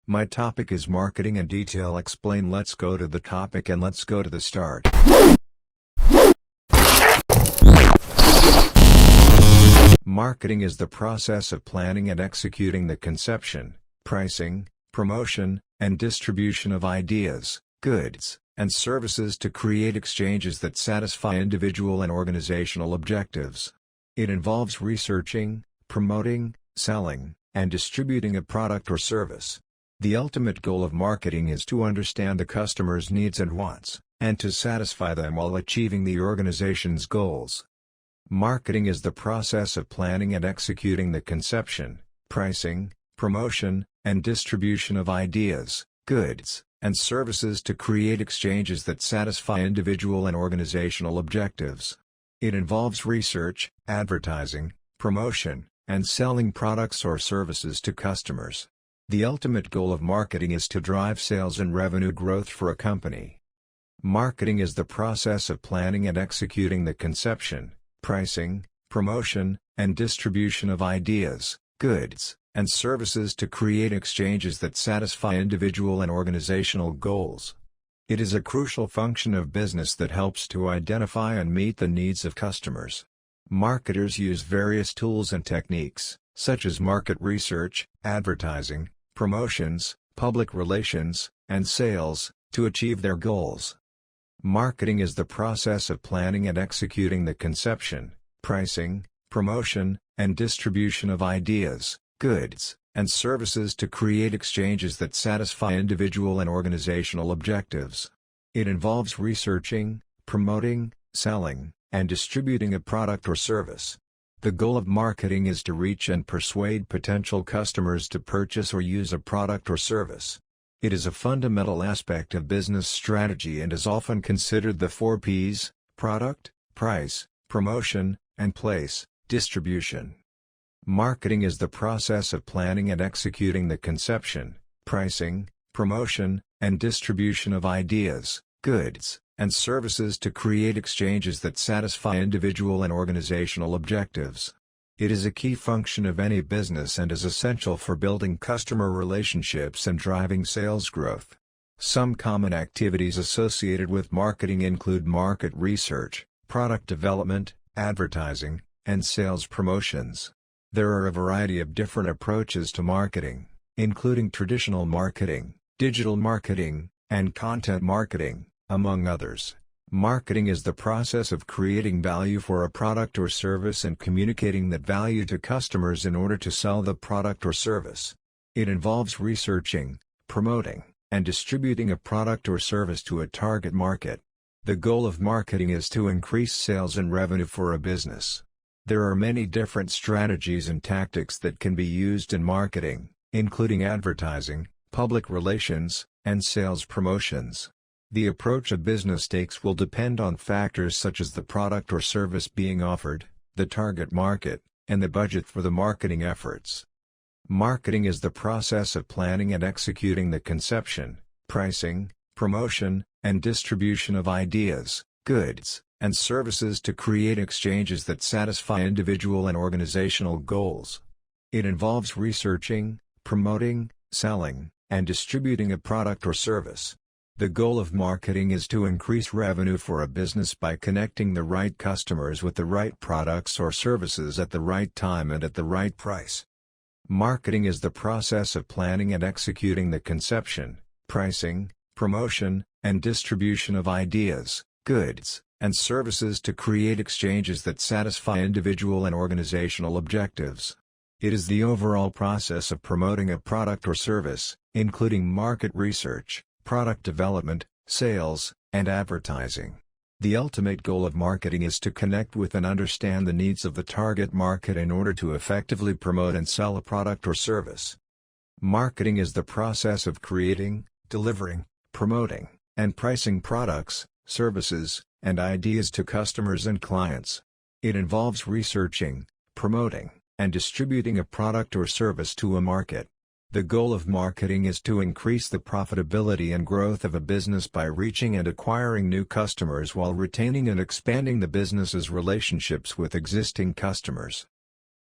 My topic is marketing in detail. Explain. Let's go to the topic and let's go to the start. Marketing is the process of planning and executing the conception, pricing, promotion, and distribution of ideas, goods, and services to create exchanges that satisfy individual and organizational objectives. It involves researching, promoting, selling, and distributing a product or service. The ultimate goal of marketing is to understand the customer's needs and wants, and to satisfy them while achieving the organization's goals. Marketing is the process of planning and executing the conception, pricing, promotion, and distribution of ideas, goods, and services to create exchanges that satisfy individual and organizational objectives. It involves research, advertising, promotion, and selling products or services to customers. The ultimate goal of marketing is to drive sales and revenue growth for a company. Marketing is the process of planning and executing the conception, pricing, promotion, and distribution of ideas, goods, and services to create exchanges that satisfy individual and organizational goals. It is a crucial function of business that helps to identify and meet the needs of customers. Marketers use various tools and techniques, such as market research, advertising, promotions, public relations, and sales, to achieve their goals. Marketing is the process of planning and executing the conception, pricing, promotion, and distribution of ideas, goods, and services to create exchanges that satisfy individual and organizational objectives. It involves researching, promoting, selling, and distributing a product or service. The goal of marketing is to reach and persuade potential customers to purchase or use a product or service. It is a fundamental aspect of business strategy and is often considered the 4 Ps: product, price, promotion, and place, distribution. Marketing is the process of planning and executing the conception, pricing, promotion, and distribution of ideas, goods, and services to create exchanges that satisfy individual and organizational objectives. It is a key function of any business and is essential for building customer relationships and driving sales growth. Some common activities associated with marketing include market research, product development, advertising, and sales promotions. There are a variety of different approaches to marketing, including traditional marketing, digital marketing, and content marketing, among others. Marketing is the process of creating value for a product or service and communicating that value to customers in order to sell the product or service. It involves researching, promoting, and distributing a product or service to a target market. The goal of marketing is to increase sales and revenue for a business. There are many different strategies and tactics that can be used in marketing, including advertising, public relations, and sales promotions. The approach a business takes will depend on factors such as the product or service being offered, the target market, and the budget for the marketing efforts. Marketing is the process of planning and executing the conception, pricing, promotion, and distribution of ideas, goods, and services to create exchanges that satisfy individual and organizational goals. It involves researching, promoting, selling, and distributing a product or service. The goal of marketing is to increase revenue for a business by connecting the right customers with the right products or services at the right time and at the right price. Marketing is the process of planning and executing the conception, pricing, promotion, and distribution of ideas, goods, and services to create exchanges that satisfy individual and organizational objectives. It is the overall process of promoting a product or service, including market research, product development, sales, and advertising. The ultimate goal of marketing is to connect with and understand the needs of the target market in order to effectively promote and sell a product or service. Marketing is the process of creating, delivering, promoting, and pricing products, services, and ideas to customers and clients. It involves researching, promoting, and distributing a product or service to a market. The goal of marketing is to increase the profitability and growth of a business by reaching and acquiring new customers while retaining and expanding the business's relationships with existing customers.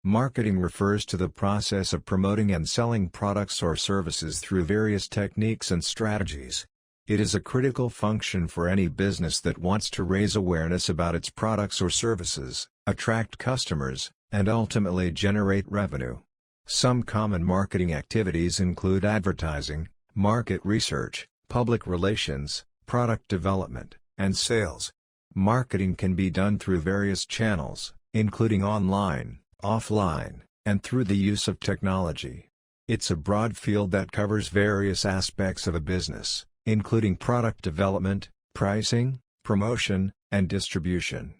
Marketing refers to the process of promoting and selling products or services through various techniques and strategies. It is a critical function for any business that wants to raise awareness about its products or services, attract customers, and ultimately generate revenue. Some common marketing activities include advertising, market research, public relations, product development, and sales. Marketing can be done through various channels, including online, offline, and through the use of technology. It's a broad field that covers various aspects of a business, including product development, pricing, promotion, and distribution.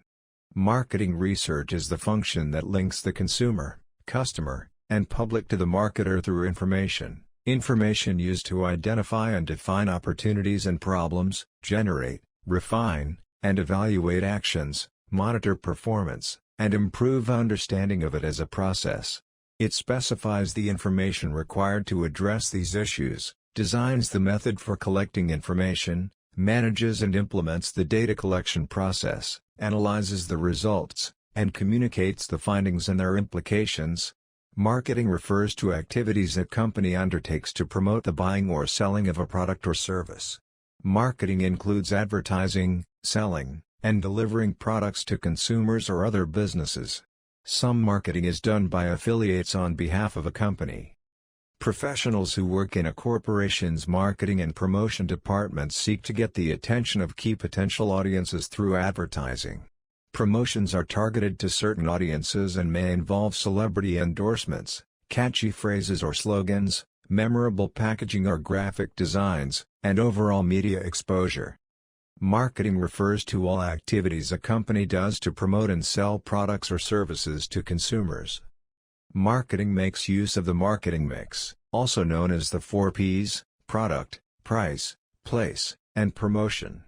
Marketing research is the function that links the consumer, customer, and public to the marketer through information used to identify and define opportunities and problems, generate, refine, and evaluate actions, monitor performance, and improve understanding of it as a process. It specifies the information required to address these issues, designs the method for collecting information, manages and implements the data collection process, analyzes the results, and communicates the findings and their implications. Marketing refers to activities a company undertakes to promote the buying or selling of a product or service. Marketing includes advertising, selling, and delivering products to consumers or other businesses. Some marketing is done by affiliates on behalf of a company. Professionals who work in a corporation's marketing and promotion departments seek to get the attention of key potential audiences through advertising. Promotions are targeted to certain audiences and may involve celebrity endorsements, catchy phrases or slogans, memorable packaging or graphic designs, and overall media exposure. Marketing refers to all activities a company does to promote and sell products or services to consumers. Marketing makes use of the marketing mix, also known as the 4 Ps: product, price, place, and promotion.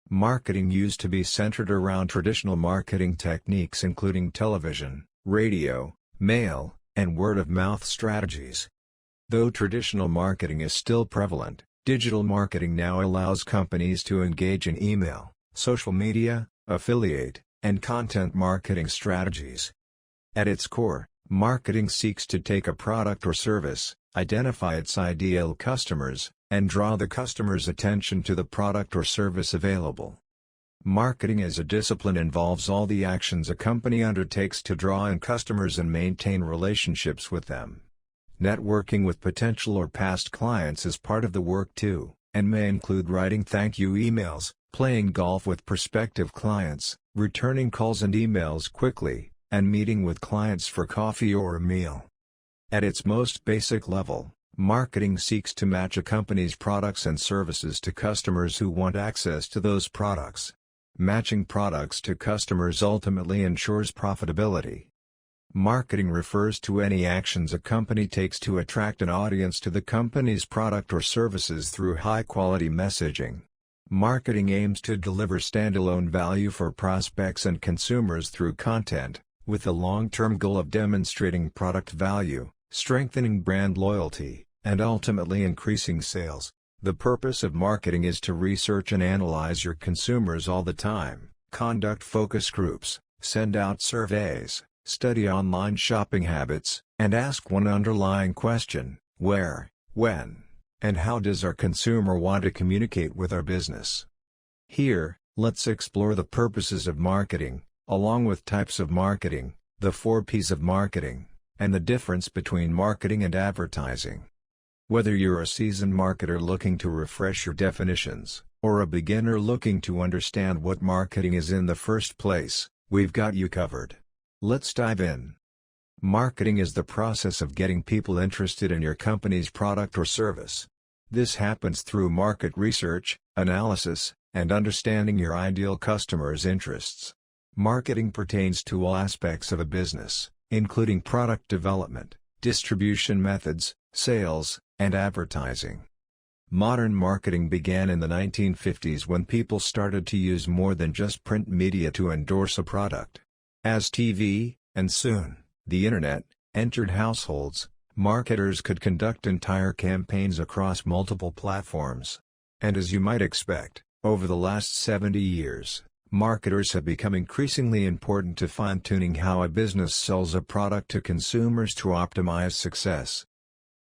Marketing used to be centered around traditional marketing techniques including television, radio, mail, and word-of-mouth strategies. Though traditional marketing is still prevalent, digital marketing now allows companies to engage in email, social media, affiliate, and content marketing strategies. At its core, marketing seeks to take a product or service, identify its ideal customers, and draw the customer's attention to the product or service available. Marketing as a discipline involves all the actions a company undertakes to draw in customers and maintain relationships with them. Networking with potential or past clients is part of the work too, and may include writing thank you emails, playing golf with prospective clients, returning calls and emails quickly, and meeting with clients for coffee or a meal. At its most basic level, marketing seeks to match a company's products and services to customers who want access to those products. Matching products to customers ultimately ensures profitability. Marketing refers to any actions a company takes to attract an audience to the company's product or services through high-quality messaging. Marketing aims to deliver standalone value for prospects and consumers through content, with the long-term goal of demonstrating product value, strengthening brand loyalty, and ultimately increasing sales. The purpose of marketing is to research and analyze your consumers all the time, conduct focus groups, send out surveys, study online shopping habits, and ask one underlying question: where, when, and how does our consumer want to communicate with our business? Here, let's explore the purposes of marketing, along with types of marketing, the 4 Ps of marketing, and the difference between marketing and advertising. Whether you're a seasoned marketer looking to refresh your definitions, or a beginner looking to understand what marketing is in the first place, we've got you covered. Let's dive in. Marketing is the process of getting people interested in your company's product or service. This happens through market research, analysis, and understanding your ideal customers' interests. Marketing pertains to all aspects of a business, including product development, distribution methods, sales, and advertising. Modern marketing began in the 1950s when people started to use more than just print media to endorse a product. As TV, and soon, the Internet, entered households, marketers could conduct entire campaigns across multiple platforms. And as you might expect, over the last 70 years, Marketers have become increasingly important to fine-tuning how a business sells a product to consumers to optimize success.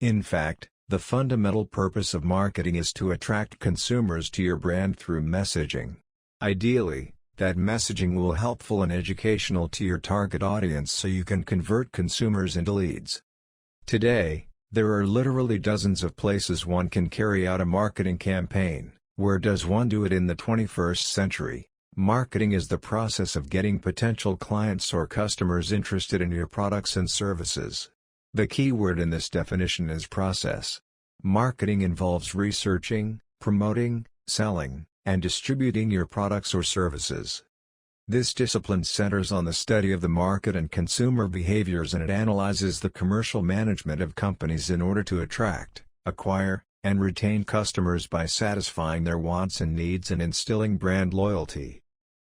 In fact, the fundamental purpose of marketing is to attract consumers to your brand through messaging. Ideally, that messaging will be helpful and educational to your target audience so you can convert consumers into leads. Today, there are literally dozens of places one can carry out a marketing campaign. Where does one do it in the 21st century? Marketing is the process of getting potential clients or customers interested in your products and services. The key word in this definition is process. Marketing involves researching, promoting, selling, and distributing your products or services. This discipline centers on the study of the market and consumer behaviors, and it analyzes the commercial management of companies in order to attract, acquire, and retain customers by satisfying their wants and needs and instilling brand loyalty.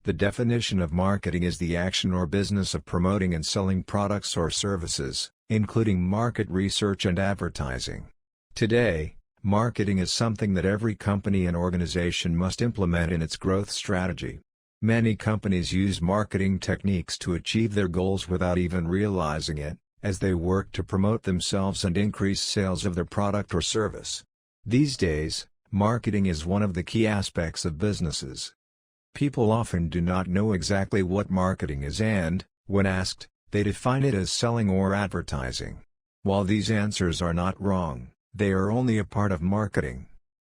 The definition of marketing is the action or business of promoting and selling products or services, including market research and advertising. Today, marketing is something that every company and organization must implement in its growth strategy. Many companies use marketing techniques to achieve their goals without even realizing it, as they work to promote themselves and increase sales of their product or service. These days, marketing is one of the key aspects of businesses. People often do not know exactly what marketing is and, when asked, they define it as selling or advertising. While these answers are not wrong, they are only a part of marketing.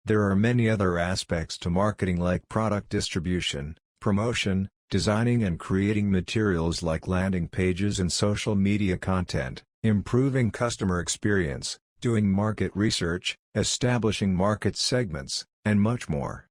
There are many other aspects to marketing like product distribution, promotion, designing and creating materials like landing pages and social media content, improving customer experience, doing market research, establishing market segments, and much more.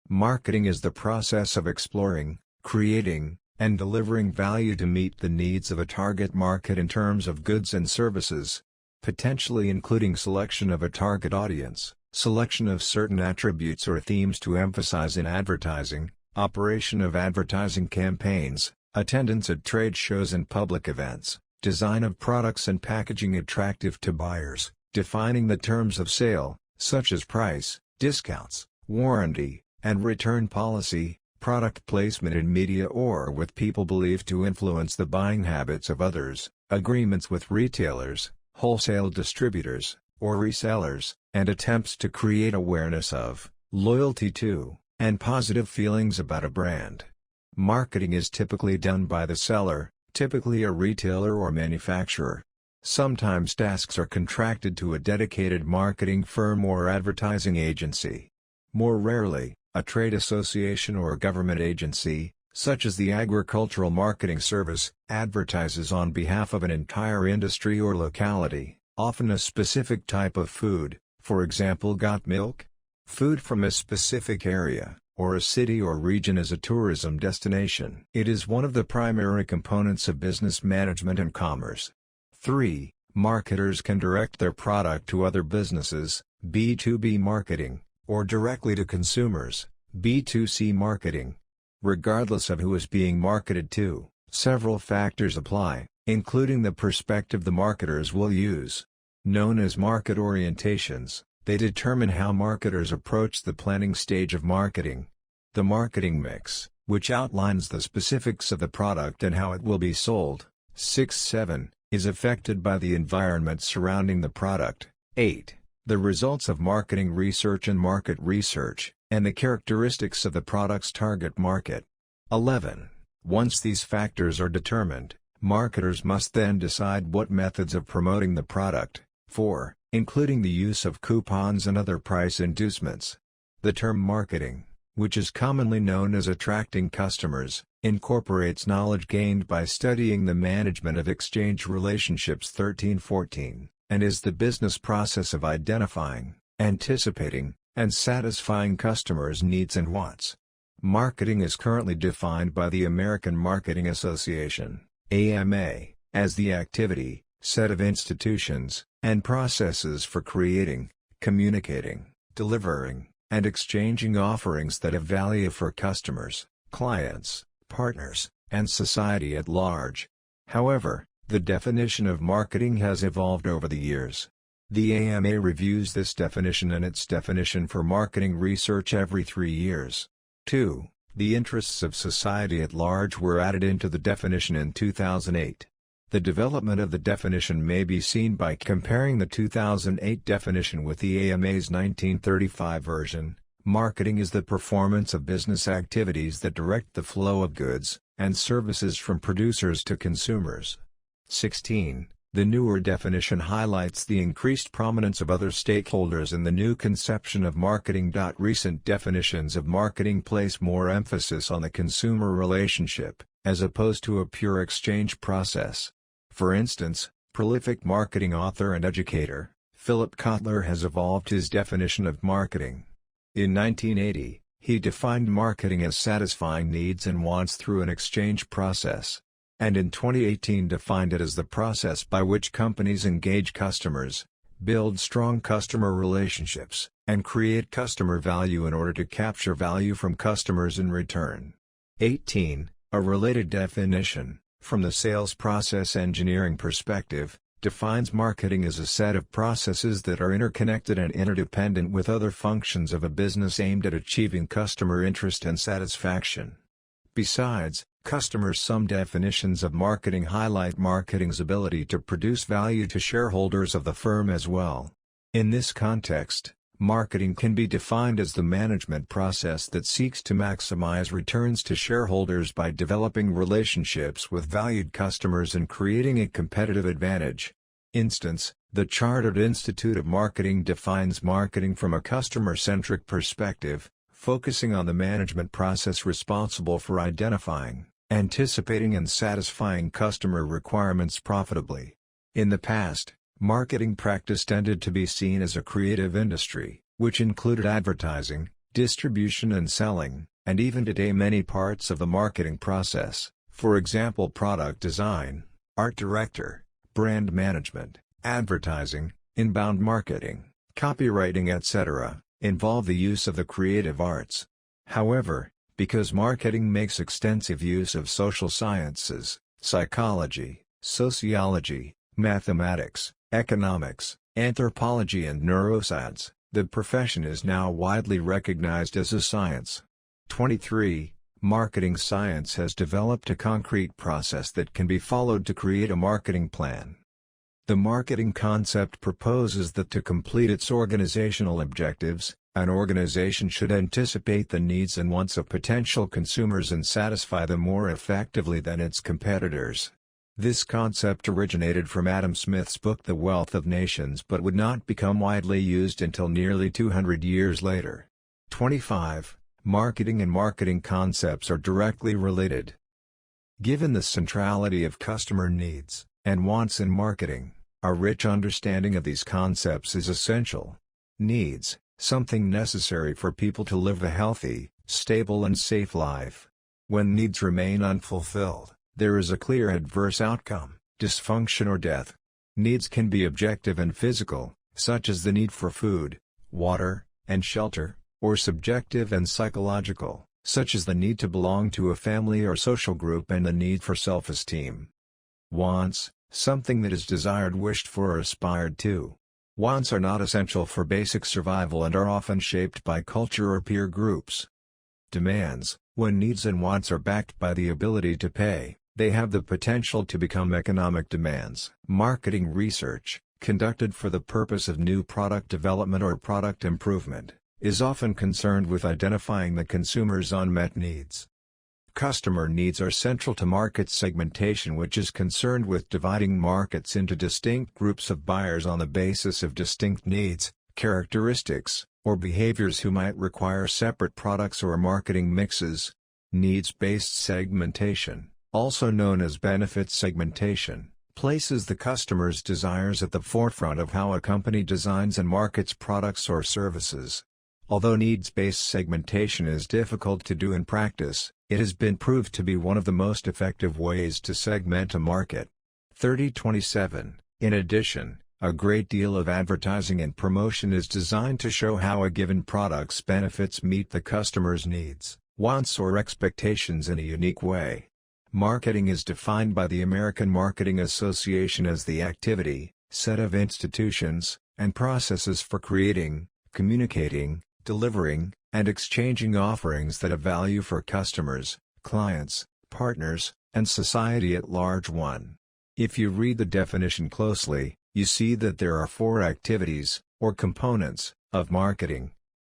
Marketing is the process of exploring, creating, and delivering value to meet the needs of a target market in terms of goods and services, potentially including selection of a target audience, selection of certain attributes or themes to emphasize in advertising, operation of advertising campaigns, attendance at trade shows and public events, design of products and packaging attractive to buyers, defining the terms of sale, such as price, discounts, warranty, and return policy, product placement in media or with people believed to influence the buying habits of others, agreements with retailers, wholesale distributors, or resellers, and attempts to create awareness of, loyalty to, and positive feelings about a brand. Marketing is typically done by the seller, typically a retailer or manufacturer. Sometimes tasks are contracted to a dedicated marketing firm or advertising agency. More rarely, a trade association or a government agency, such as the Agricultural Marketing Service, advertises on behalf of an entire industry or locality, often a specific type of food, for example got milk? Food from a specific area, or a city or region as a tourism destination. It is one of the primary components of business management and commerce. 3. Marketers can direct their product to other businesses, B2B marketing, or directly to consumers, B2C marketing. Regardless of who is being marketed to, several factors apply, including the perspective the marketers will use. Known as market orientations, they determine how marketers approach the planning stage of marketing. The marketing mix, which outlines the specifics of the product and how it will be sold. 6-7, is affected by the environment surrounding the product. 8. The results of marketing research and market research, and the characteristics of the product's target market. 11. Once these factors are determined, marketers must then decide what methods of promoting the product, 4, including the use of coupons and other price inducements. The term marketing, which is commonly known as attracting customers, incorporates knowledge gained by studying the management of exchange relationships 13-14. And is the business process of identifying, anticipating, and satisfying customers' needs and wants. Marketing is currently defined by the American Marketing Association, AMA, as the activity, set of institutions, and processes for creating, communicating, delivering, and exchanging offerings that have value for customers, clients, partners, and society at large. However, the definition of marketing has evolved over the years. The AMA reviews this definition and its definition for marketing research every 3 years. 2. The interests of society at large were added into the definition in 2008. The development of the definition may be seen by comparing the 2008 definition with the AMA's 1935 version. Marketing is the performance of business activities that direct the flow of goods and services from producers to consumers. 16. The newer definition highlights the increased prominence of other stakeholders in the new conception of marketing. Recent definitions of marketing place more emphasis on the consumer relationship, as opposed to a pure exchange process. For instance, prolific marketing author and educator, Philip Kotler has evolved his definition of marketing. In 1980, he defined marketing as satisfying needs and wants through an exchange process. And in 2018 defined it as the process by which companies engage customers, build strong customer relationships, and create customer value in order to capture value from customers in return. 18. A related definition, from the sales process engineering perspective, defines marketing as a set of processes that are interconnected and interdependent with other functions of a business aimed at achieving customer interest and satisfaction. Besides, some definitions of marketing highlight marketing's ability to produce value to shareholders of the firm as well. In this context, marketing can be defined as the management process that seeks to maximize returns to shareholders by developing relationships with valued customers and creating a competitive advantage. Instance, the Chartered Institute of Marketing defines marketing from a customer-centric perspective, focusing on the management process responsible for identifying, anticipating and satisfying customer requirements profitably. In the past, marketing practice tended to be seen as a creative industry, which included advertising, distribution and selling, and even today many parts of the marketing process, for example product design, art director, brand management, advertising, inbound marketing, copywriting etc., involve the use of the creative arts. However, because marketing makes extensive use of social sciences, psychology, sociology, mathematics, economics, anthropology and neuroscience, the profession is now widely recognized as a science. 23. Marketing science has developed a concrete process that can be followed to create a marketing plan. The marketing concept proposes that to complete its organizational objectives, an organization should anticipate the needs and wants of potential consumers and satisfy them more effectively than its competitors. This concept originated from Adam Smith's book The Wealth of Nations but would not become widely used until nearly 200 years later. 25. Marketing and marketing concepts are directly related. Given the centrality of customer needs and wants in marketing, a rich understanding of these concepts is essential. Needs, something necessary for people to live a healthy, stable and safe life. When needs remain unfulfilled, there is a clear adverse outcome, dysfunction or death. Needs can be objective and physical, such as the need for food, water, and shelter, or subjective and psychological, such as the need to belong to a family or social group and the need for self-esteem. Wants, something that is desired, wished for or aspired to. Wants are not essential for basic survival and are often shaped by culture or peer groups. Demands, when needs and wants are backed by the ability to pay, they have the potential to become economic demands. Marketing research, conducted for the purpose of new product development or product improvement, is often concerned with identifying the consumer's unmet needs. Customer needs are central to market segmentation, which is concerned with dividing markets into distinct groups of buyers on the basis of distinct needs, characteristics, or behaviors who might require separate products or marketing mixes. Needs-based segmentation, also known as benefit segmentation, places the customer's desires at the forefront of how a company designs and markets products or services. Although needs-based segmentation is difficult to do in practice, it has been proved to be one of the most effective ways to segment a market. 3027. In addition, a great deal of advertising and promotion is designed to show how a given product's benefits meet the customer's needs, wants or expectations in a unique way. Marketing is defined by the American Marketing Association as the activity, set of institutions, and processes for creating, communicating, delivering, and exchanging offerings that have value for customers, clients, partners, and society at large. 1. If you read the definition closely, you see that there are 4 activities, or components, of marketing.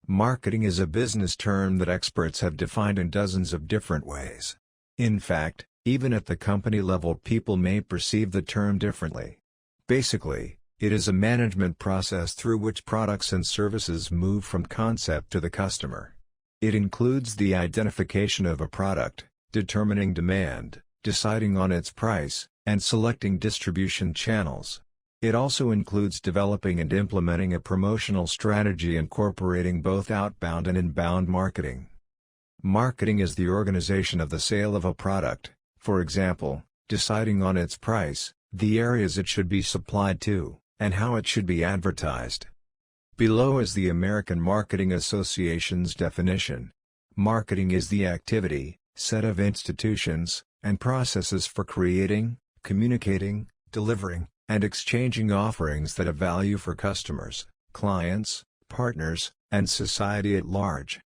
Marketing is a business term that experts have defined in dozens of different ways. In fact, even at the company level, people may perceive the term differently. Basically, it is a management process through which products and services move from concept to the customer. It includes the identification of a product, determining demand, deciding on its price, and selecting distribution channels. It also includes developing and implementing a promotional strategy incorporating both outbound and inbound marketing. Marketing is the organization of the sale of a product, for example, deciding on its price, the areas it should be supplied to, and how it should be advertised. Below is the American Marketing Association's definition. Marketing is the activity, set of institutions, and processes for creating, communicating, delivering, and exchanging offerings that have value for customers, clients, partners, and society at large.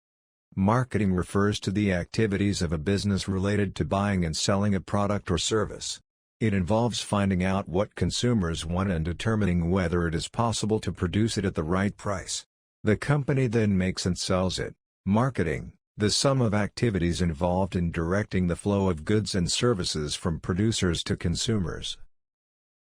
Marketing refers to the activities of a business related to buying and selling a product or service. It involves finding out what consumers want and determining whether it is possible to produce it at the right price. The company then makes and sells it. Marketing, the sum of activities involved in directing the flow of goods and services from producers to consumers.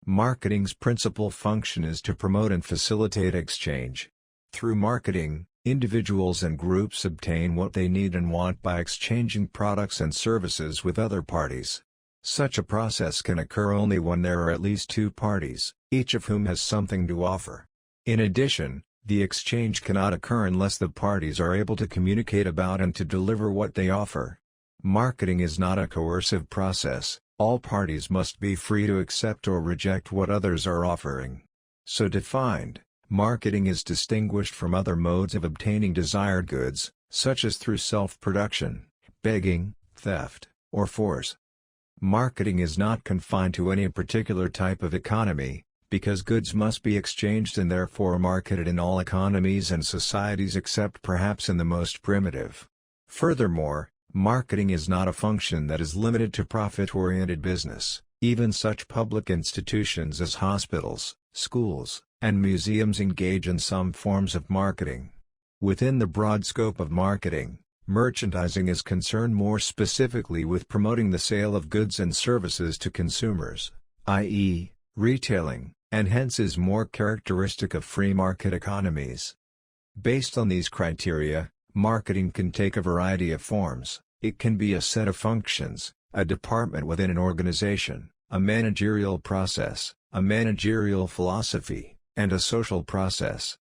Marketing's principal function is to promote and facilitate exchange. Through marketing, individuals and groups obtain what they need and want by exchanging products and services with other parties. Such a process can occur only when there are at least 2 parties, each of whom has something to offer. In addition, the exchange cannot occur unless the parties are able to communicate about and to deliver what they offer. Marketing is not a coercive process. All parties must be free to accept or reject what others are offering. So defined, marketing is distinguished from other modes of obtaining desired goods, such as through self-production, begging, theft, or force. Marketing is not confined to any particular type of economy, because goods must be exchanged and therefore marketed in all economies and societies except perhaps in the most primitive. Furthermore, marketing is not a function that is limited to profit-oriented business. Even such public institutions as hospitals, schools, and museums engage in some forms of marketing. Within the broad scope of marketing, merchandising is concerned more specifically with promoting the sale of goods and services to consumers, i.e., retailing, and hence is more characteristic of free market economies. Based on these criteria, marketing can take a variety of forms. It can be a set of functions, a department within an organization, a managerial process, a managerial philosophy, and a social process.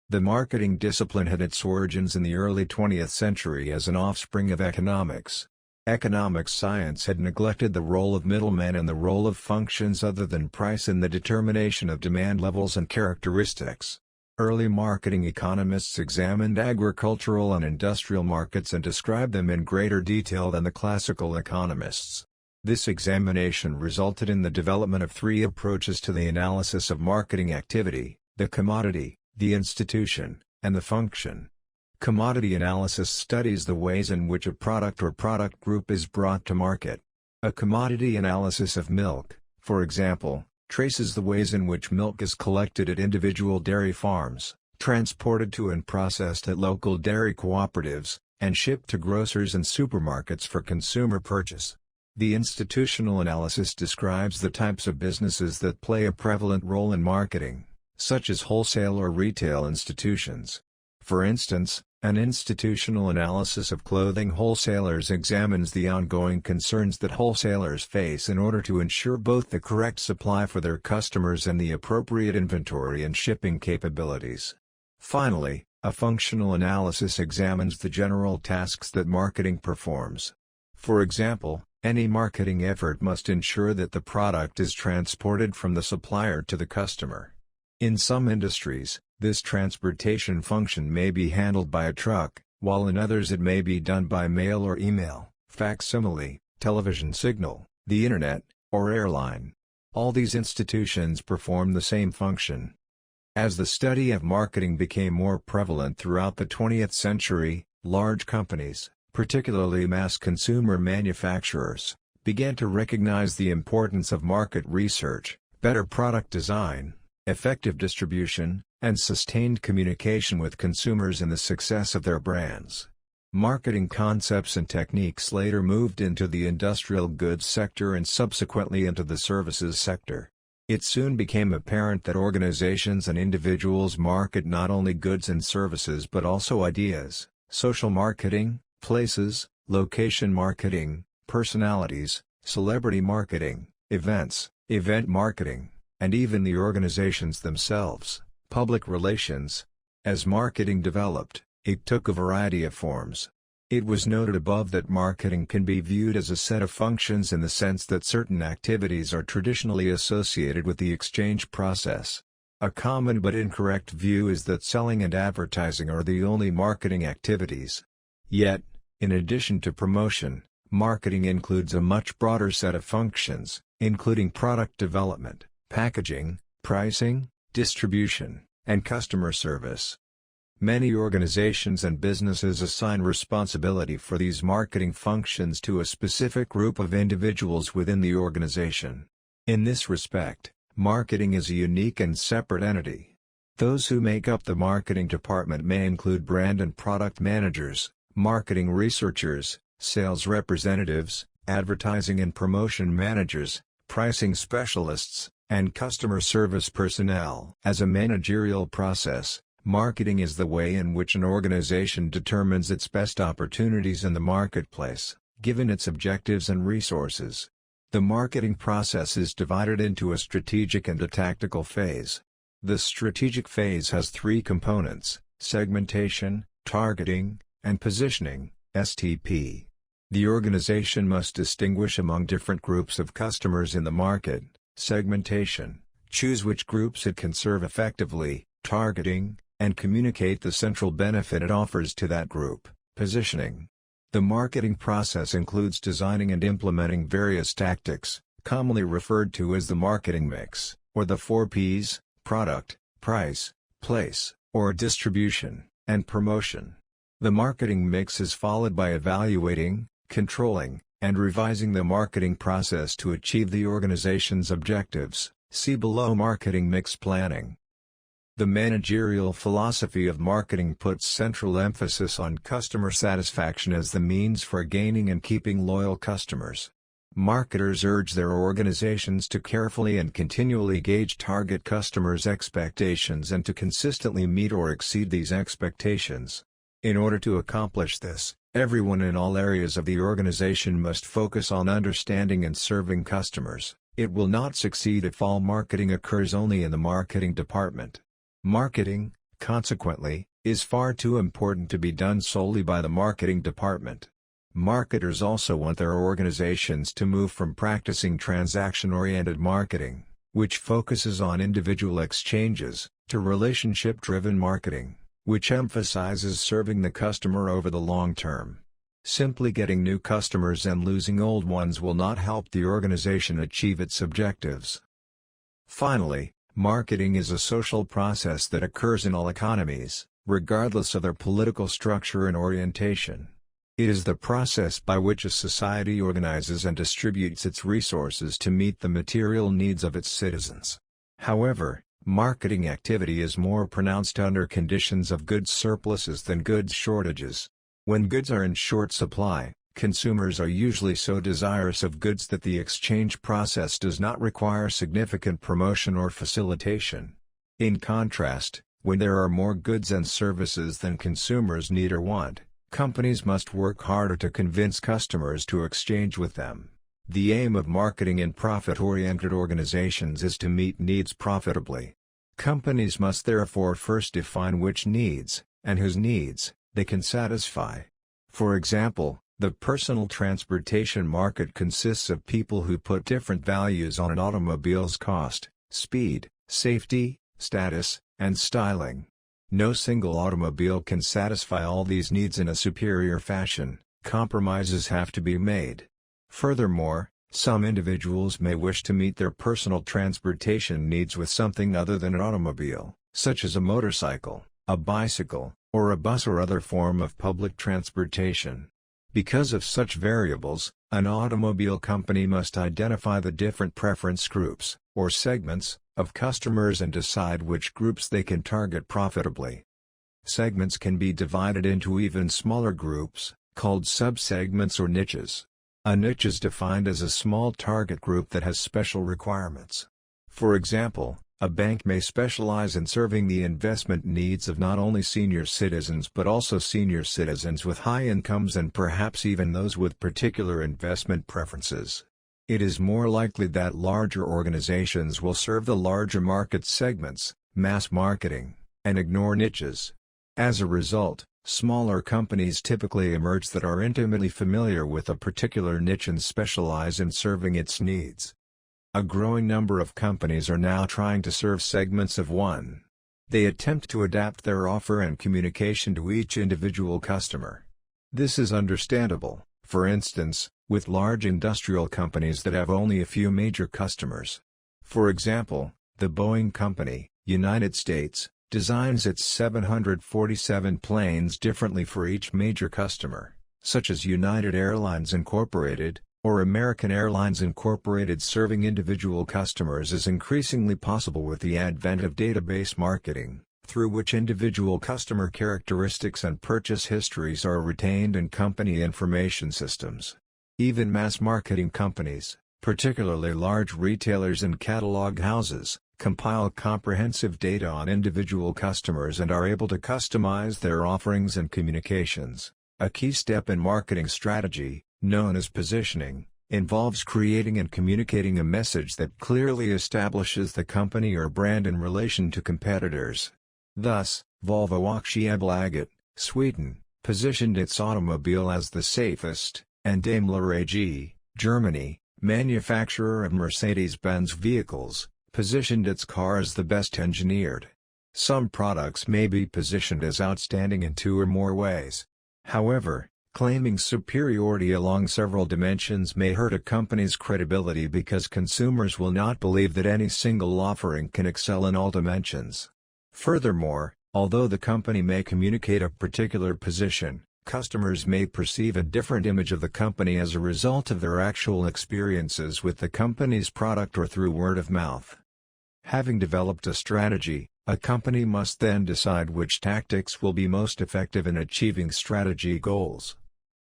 The marketing discipline had its origins in the early 20th century as an offspring of economics. Economics science had neglected the role of middlemen and the role of functions other than price in the determination of demand levels and characteristics. Early marketing economists examined agricultural and industrial markets and described them in greater detail than the classical economists. This examination resulted in the development of 3 approaches to the analysis of marketing activity: the commodity, the institution, and the function. Commodity analysis studies the ways in which a product or product group is brought to market. A commodity analysis of milk, for example, traces the ways in which milk is collected at individual dairy farms, transported to and processed at local dairy cooperatives, and shipped to grocers and supermarkets for consumer purchase. The institutional analysis describes the types of businesses that play a prevalent role in marketing, such as wholesale or retail institutions. For instance, an institutional analysis of clothing wholesalers examines the ongoing concerns that wholesalers face in order to ensure both the correct supply for their customers and the appropriate inventory and shipping capabilities. Finally, a functional analysis examines the general tasks that marketing performs. For example, any marketing effort must ensure that the product is transported from the supplier to the customer. In some industries, this transportation function may be handled by a truck, while in others it may be done by mail or email, facsimile, television signal, the internet, or airline. All these institutions perform the same function. As the study of marketing became more prevalent throughout the 20th century, large companies, particularly mass consumer manufacturers, began to recognize the importance of market research, better product design, effective distribution, and sustained communication with consumers in the success of their brands. Marketing concepts and techniques later moved into the industrial goods sector and subsequently into the services sector. It soon became apparent that organizations and individuals market not only goods and services but also ideas, social marketing, places, location marketing, personalities, celebrity marketing, events, event marketing, and even the organizations themselves, public relations. As marketing developed, it took a variety of forms. It was noted above that marketing can be viewed as a set of functions in the sense that certain activities are traditionally associated with the exchange process. A common but incorrect view is that selling and advertising are the only marketing activities. Yet, in addition to promotion, marketing includes a much broader set of functions, including product development, packaging, pricing, distribution, and customer service. Many organizations and businesses assign responsibility for these marketing functions to a specific group of individuals within the organization. In this respect, marketing is a unique and separate entity. Those who make up the marketing department may include brand and product managers, marketing researchers, sales representatives, advertising and promotion managers, pricing specialists, and customer service personnel. As a managerial process, marketing is the way in which an organization determines its best opportunities in the marketplace, given its objectives and resources. The marketing process is divided into a strategic and a tactical phase. The strategic phase has three components: segmentation, targeting, and positioning, STP. The organization must distinguish among different groups of customers in the market, segmentation, choose which groups it can serve effectively, targeting, and communicate the central benefit it offers to that group, positioning. The marketing process includes designing and implementing various tactics, commonly referred to as the marketing mix, or the 4 Ps, product, price, place, or distribution, and promotion. The marketing mix is followed by evaluating, controlling, and revising the marketing process to achieve the organization's objectives. See below. Marketing mix planning. The managerial philosophy of marketing puts central emphasis on customer satisfaction as the means for gaining and keeping loyal customers. Marketers urge their organizations to carefully and continually gauge target customers' expectations and to consistently meet or exceed these expectations. In order to accomplish this, everyone in all areas of the organization must focus on understanding and serving customers. It will not succeed if all marketing occurs only in the marketing department. Marketing, consequently, is far too important to be done solely by the marketing department. Marketers also want their organizations to move from practicing transaction-oriented marketing, which focuses on individual exchanges, to relationship-driven marketing, which emphasizes serving the customer over the long term. Simply getting new customers and losing old ones will not help the organization achieve its objectives. Finally, marketing is a social process that occurs in all economies, regardless of their political structure and orientation. It is the process by which a society organizes and distributes its resources to meet the material needs of its citizens. However, marketing activity is more pronounced under conditions of goods surpluses than goods shortages. When goods are in short supply, consumers are usually so desirous of goods that the exchange process does not require significant promotion or facilitation. In contrast, when there are more goods and services than consumers need or want, companies must work harder to convince customers to exchange with them. The aim of marketing in profit-oriented organizations is to meet needs profitably. Companies must therefore first define which needs, and whose needs, they can satisfy. For example, the personal transportation market consists of people who put different values on an automobile's cost, speed, safety, status, and styling. No single automobile can satisfy all these needs in a superior fashion. Compromises have to be made. Furthermore, some individuals may wish to meet their personal transportation needs with something other than an automobile, such as a motorcycle, a bicycle, or a bus or other form of public transportation. Because of such variables, an automobile company must identify the different preference groups, or segments, of customers and decide which groups they can target profitably. Segments can be divided into even smaller groups, called subsegments or niches. A niche is defined as a small target group that has special requirements. For example, a bank may specialize in serving the investment needs of not only senior citizens but also senior citizens with high incomes and perhaps even those with particular investment preferences. It is more likely that larger organizations will serve the larger market segments, mass marketing, and ignore niches. As a result, smaller companies typically emerge that are intimately familiar with a particular niche and specialize in serving its needs. A growing number of companies are now trying to serve segments of one. They attempt to adapt their offer and communication to each individual customer. This is understandable, for instance, with large industrial companies that have only a few major customers. For example, the Boeing Company, United States, designs its 747 planes differently for each major customer, such as United Airlines Incorporated, or American Airlines Incorporated. Serving individual customers is increasingly possible with the advent of database marketing, through which individual customer characteristics and purchase histories are retained in company information systems. Even mass marketing companies, particularly large retailers and catalog houses, compile comprehensive data on individual customers and are able to customize their offerings and communications. A key step in marketing strategy, known as positioning, involves creating and communicating a message that clearly establishes the company or brand in relation to competitors. Thus, Volvo Volkswagen, Sweden, positioned its automobile as the safest, and Daimler AG, Germany, manufacturer of Mercedes-Benz vehicles, positioned its car as the best engineered. Some products may be positioned as outstanding in two or more ways. However, claiming superiority along several dimensions may hurt a company's credibility because consumers will not believe that any single offering can excel in all dimensions. Furthermore, although the company may communicate a particular position, customers may perceive a different image of the company as a result of their actual experiences with the company's product or through word of mouth. Having developed a strategy, a company must then decide which tactics will be most effective in achieving strategy goals.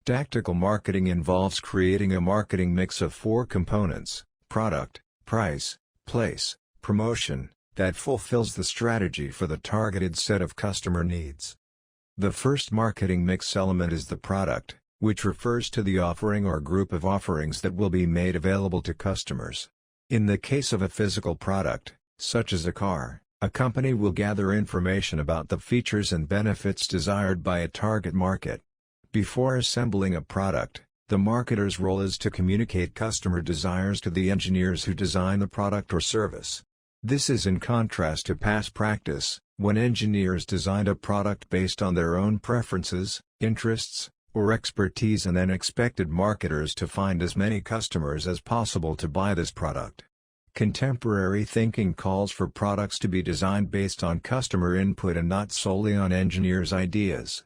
Tactical marketing involves creating a marketing mix of four components: product, price, place, promotion, that fulfills the strategy for the targeted set of customer needs. The first marketing mix element is the product, which refers to the offering or group of offerings that will be made available to customers. In the case of a physical product, such as a car, a company will gather information about the features and benefits desired by a target market. Before assembling a product, the marketer's role is to communicate customer desires to the engineers who design the product or service. This is in contrast to past practice, when engineers designed a product based on their own preferences, interests, or expertise and then expected marketers to find as many customers as possible to buy this product. Contemporary thinking calls for products to be designed based on customer input and not solely on engineers' ideas.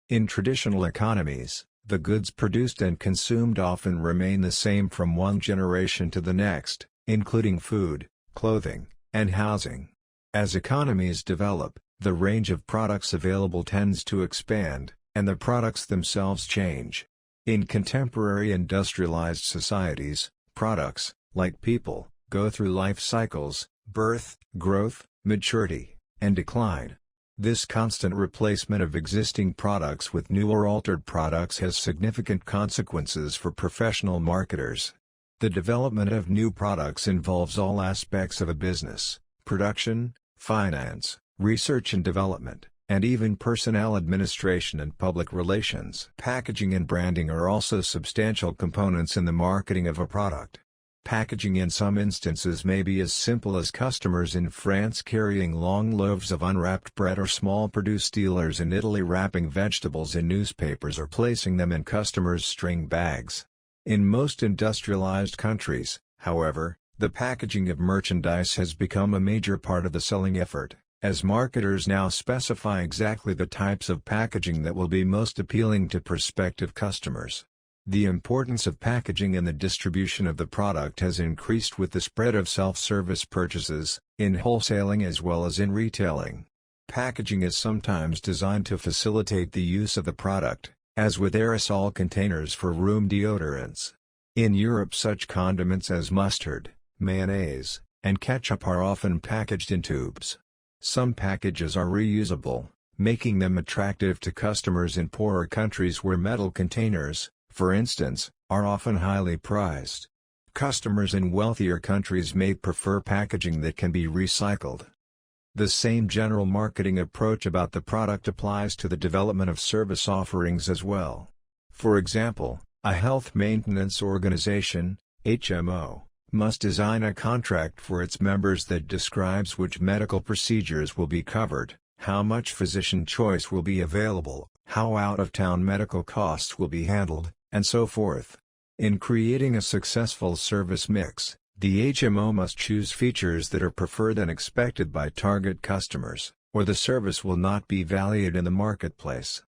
In traditional economies, the goods produced and consumed often remain the same from one generation to the next, including food, clothing, and housing. As economies develop, the range of products available tends to expand, and the products themselves change. In contemporary industrialized societies, products, like people, go through life cycles: birth, growth, maturity, and decline. This constant replacement of existing products with new or altered products has significant consequences for professional marketers. The development of new products involves all aspects of a business: production, finance, research and development, and even personnel administration and public relations. Packaging and branding are also substantial components in the marketing of a product. Packaging in some instances may be as simple as customers in France carrying long loaves of unwrapped bread, or small produce dealers in Italy wrapping vegetables in newspapers or placing them in customers' string bags. In most industrialized countries, however, the packaging of merchandise has become a major part of the selling effort, as marketers now specify exactly the types of packaging that will be most appealing to prospective customers. The importance of packaging in the distribution of the product has increased with the spread of self-service purchases, in wholesaling as well as in retailing. Packaging is sometimes designed to facilitate the use of the product, as with aerosol containers for room deodorants. In Europe, such condiments as mustard, mayonnaise, and ketchup are often packaged in tubes. Some packages are reusable, making them attractive to customers in poorer countries where metal containers, for instance, are often highly prized. Customers in wealthier countries may prefer packaging that can be recycled. The same general marketing approach about the product applies to the development of service offerings as well. For example, a health maintenance organization, HMO, must design a contract for its members that describes which medical procedures will be covered, how much physician choice will be available, how out-of-town medical costs will be handled, and so forth. In creating a successful service mix, the HMO must choose features that are preferred and expected by target customers, or the service will not be valued in the marketplace.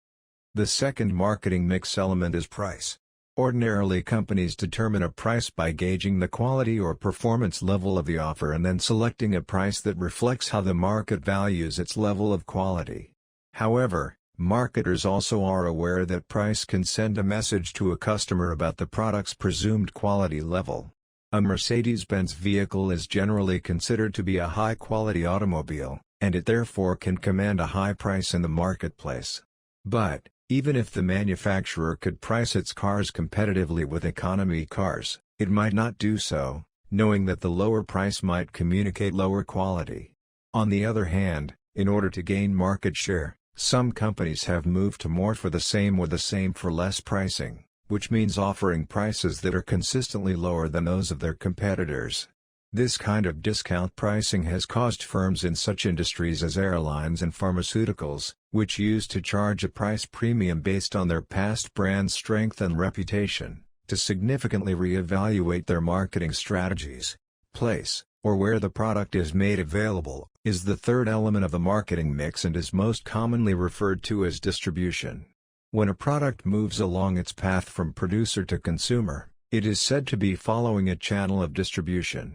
The second marketing mix element is price. Ordinarily, companies determine a price by gauging the quality or performance level of the offer and then selecting a price that reflects how the market values its level of quality. However, marketers also are aware that price can send a message to a customer about the product's presumed quality level. A Mercedes-Benz vehicle is generally considered to be a high-quality automobile, and it therefore can command a high price in the marketplace. But, even if the manufacturer could price its cars competitively with economy cars, it might not do so, knowing that the lower price might communicate lower quality. On the other hand, in order to gain market share, some companies have moved to more for the same or the same for less pricing, which means offering prices that are consistently lower than those of their competitors. This kind of discount pricing has caused firms in such industries as airlines and pharmaceuticals, which used to charge a price premium based on their past brand strength and reputation, to significantly re-evaluate their marketing strategies. Place, or where the product is made available, is the third element of the marketing mix and is most commonly referred to as distribution. When a product moves along its path from producer to consumer, it is said to be following a channel of distribution.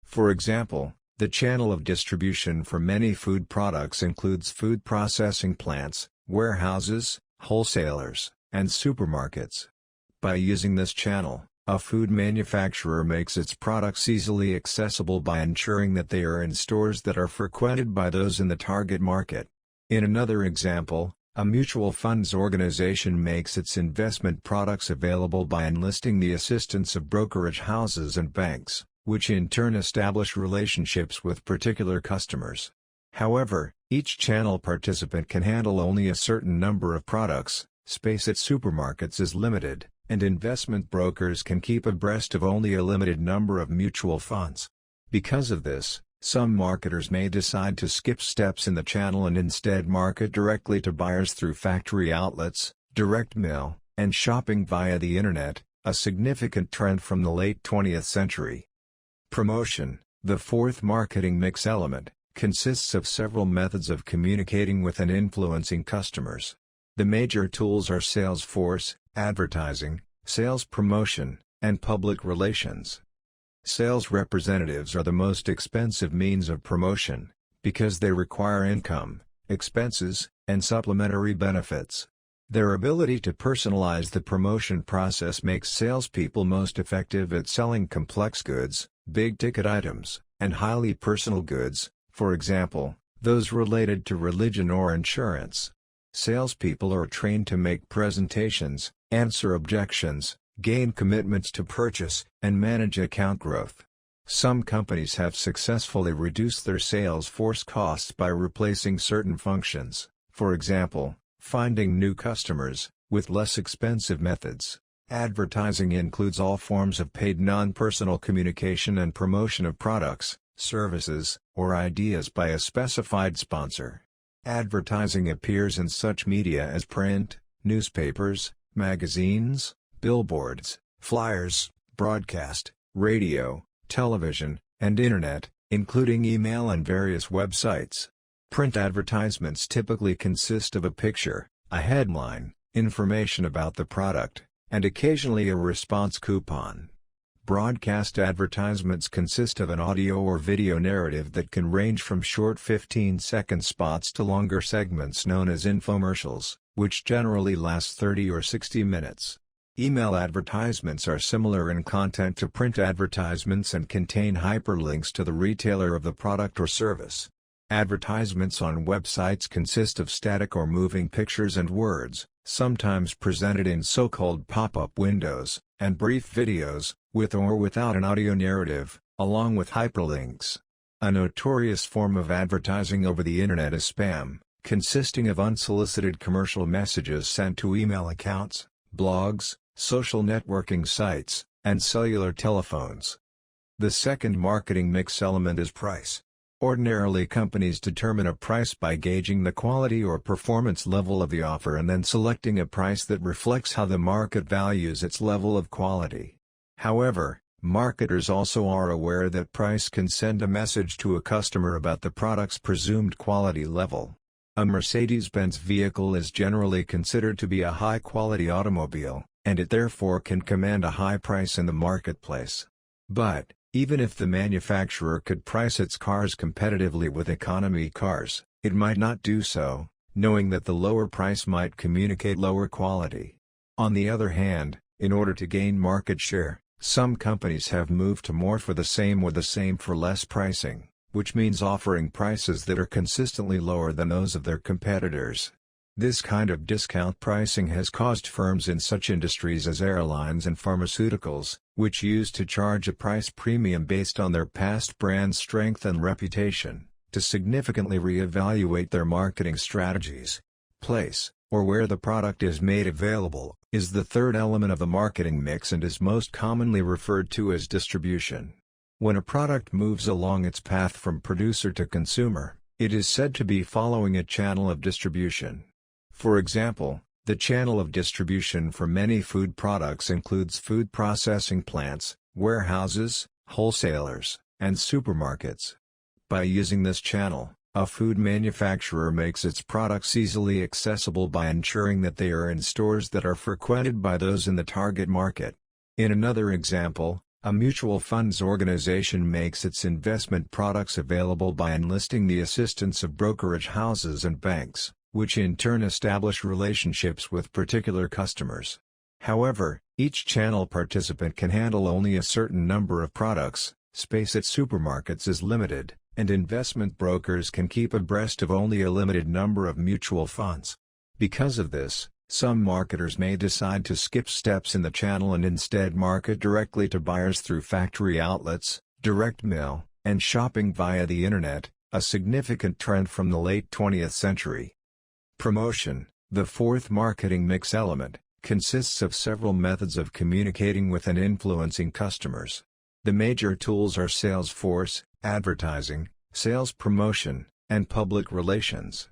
For example, the channel of distribution for many food products includes food processing plants, warehouses, wholesalers, and supermarkets. By using this channel, a food manufacturer makes its products easily accessible by ensuring that they are in stores that are frequented by those in the target market. In another example, a mutual funds organization makes its investment products available by enlisting the assistance of brokerage houses and banks, which in turn establish relationships with particular customers. However, each channel participant can handle only a certain number of products, space at supermarkets is limited, and investment brokers can keep abreast of only a limited number of mutual funds. Because of this, some marketers may decide to skip steps in the channel and instead market directly to buyers through factory outlets, direct mail, and shopping via the Internet, a significant trend from the late 20th century. Promotion, the fourth marketing mix element, consists of several methods of communicating with and influencing customers. The major tools are sales force, advertising, sales promotion, and public relations. Sales representatives are the most expensive means of promotion, because they require income, expenses, and supplementary benefits. Their ability to personalize the promotion process makes salespeople most effective at selling complex goods, big-ticket items, and highly personal goods, for example, those related to religion or insurance. Salespeople are trained to make presentations, answer objections, gain commitments to purchase, and manage account growth. Some companies have successfully reduced their sales force costs by replacing certain functions, for example, finding new customers, with less expensive methods. Advertising includes all forms of paid non-personal communication and promotion of products, services, or ideas by a specified sponsor. Advertising appears in such media as print, newspapers, magazines, billboards, flyers, broadcast, radio, television, and Internet, including email and various websites. Print advertisements typically consist of a picture, a headline, information about the product, and occasionally a response coupon. Broadcast advertisements consist of an audio or video narrative that can range from short 15-second spots to longer segments known as infomercials, which generally last 30 or 60 minutes. Email advertisements are similar in content to print advertisements and contain hyperlinks to the retailer of the product or service. Advertisements on websites consist of static or moving pictures and words, sometimes presented in so-called pop-up windows, and brief videos, with or without an audio narrative, along with hyperlinks. A notorious form of advertising over the Internet is spam, consisting of unsolicited commercial messages sent to email accounts, blogs, social networking sites, and cellular telephones. The second marketing mix element is price. Ordinarily, companies determine a price by gauging the quality or performance level of the offer and then selecting a price that reflects how the market values its level of quality. However, marketers also are aware that price can send a message to a customer about the product's presumed quality level. A Mercedes-Benz vehicle is generally considered to be a high-quality automobile, and it therefore can command a high price in the marketplace. But, even if the manufacturer could price its cars competitively with economy cars, it might not do so, knowing that the lower price might communicate lower quality. On the other hand, in order to gain market share, some companies have moved to more for the same or the same for less pricing, which means offering prices that are consistently lower than those of their competitors. This kind of discount pricing has caused firms in such industries as airlines and pharmaceuticals, which used to charge a price premium based on their past brand strength and reputation, to significantly re-evaluate their marketing strategies. Place, or where the product is made available, is the third element of the marketing mix and is most commonly referred to as distribution. When a product moves along its path from producer to consumer, it is said to be following a channel of distribution. For example, the channel of distribution for many food products includes food processing plants, warehouses, wholesalers, and supermarkets. By using this channel, a food manufacturer makes its products easily accessible by ensuring that they are in stores that are frequented by those in the target market. In another example, a mutual funds organization makes its investment products available by enlisting the assistance of brokerage houses and banks, which in turn establish relationships with particular customers. However, each channel participant can handle only a certain number of products, space at supermarkets is limited, and investment brokers can keep abreast of only a limited number of mutual funds. Because of this, some marketers may decide to skip steps in the channel and instead market directly to buyers through factory outlets, direct mail, and shopping via the Internet, a significant trend from the late 20th century. Promotion, the fourth marketing mix element, consists of several methods of communicating with and influencing customers. The major tools are sales force, advertising, sales promotion, and public relations.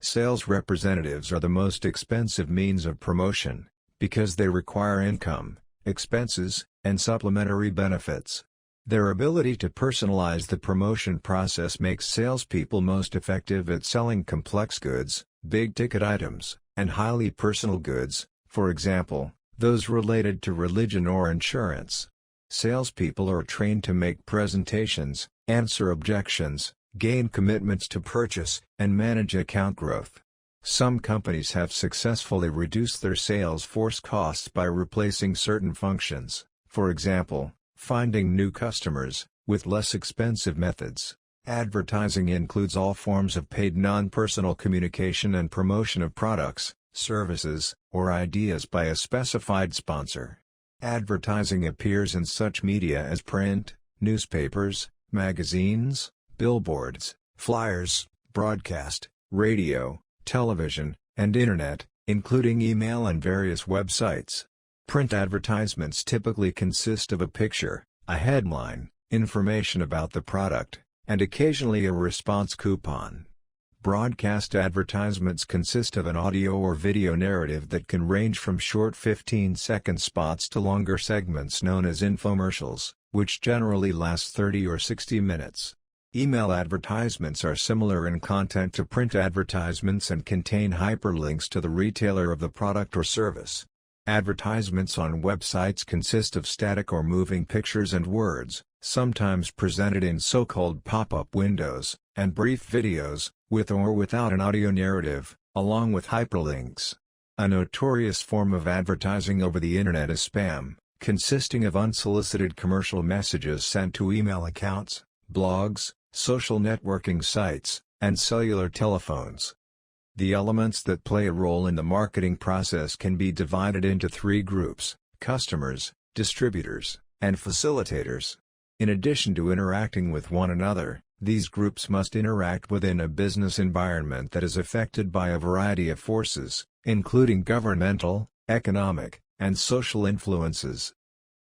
Sales representatives are the most expensive means of promotion, because they require income, expenses, and supplementary benefits. Their ability to personalize the promotion process makes salespeople most effective at selling complex goods, big-ticket items, and highly personal goods, for example, those related to religion or insurance. Salespeople are trained to make presentations, answer objections, gain commitments to purchase, and manage account growth. Some companies have successfully reduced their sales force costs by replacing certain functions, for example, finding new customers, with less expensive methods. Advertising includes all forms of paid non-personal communication and promotion of products, services, or ideas by a specified sponsor. Advertising appears in such media as print, newspapers, magazines, billboards, flyers, broadcast, radio, television, and Internet, including email and various websites. Print advertisements typically consist of a picture, a headline, information about the product, and occasionally a response coupon. Broadcast advertisements consist of an audio or video narrative that can range from short 15-second spots to longer segments known as infomercials, which generally last 30 or 60 minutes. Email advertisements are similar in content to print advertisements and contain hyperlinks to the retailer of the product or service. Advertisements on websites consist of static or moving pictures and words, sometimes presented in so-called pop-up windows, and brief videos, with or without an audio narrative, along with hyperlinks. A notorious form of advertising over the internet is spam, consisting of unsolicited commercial messages sent to email accounts, blogs, social networking sites, and cellular telephones. The elements that play a role in the marketing process can be divided into three groups: customers, distributors, and facilitators. In addition to interacting with one another, these groups must interact within a business environment that is affected by a variety of forces, including governmental, economic, and social influences.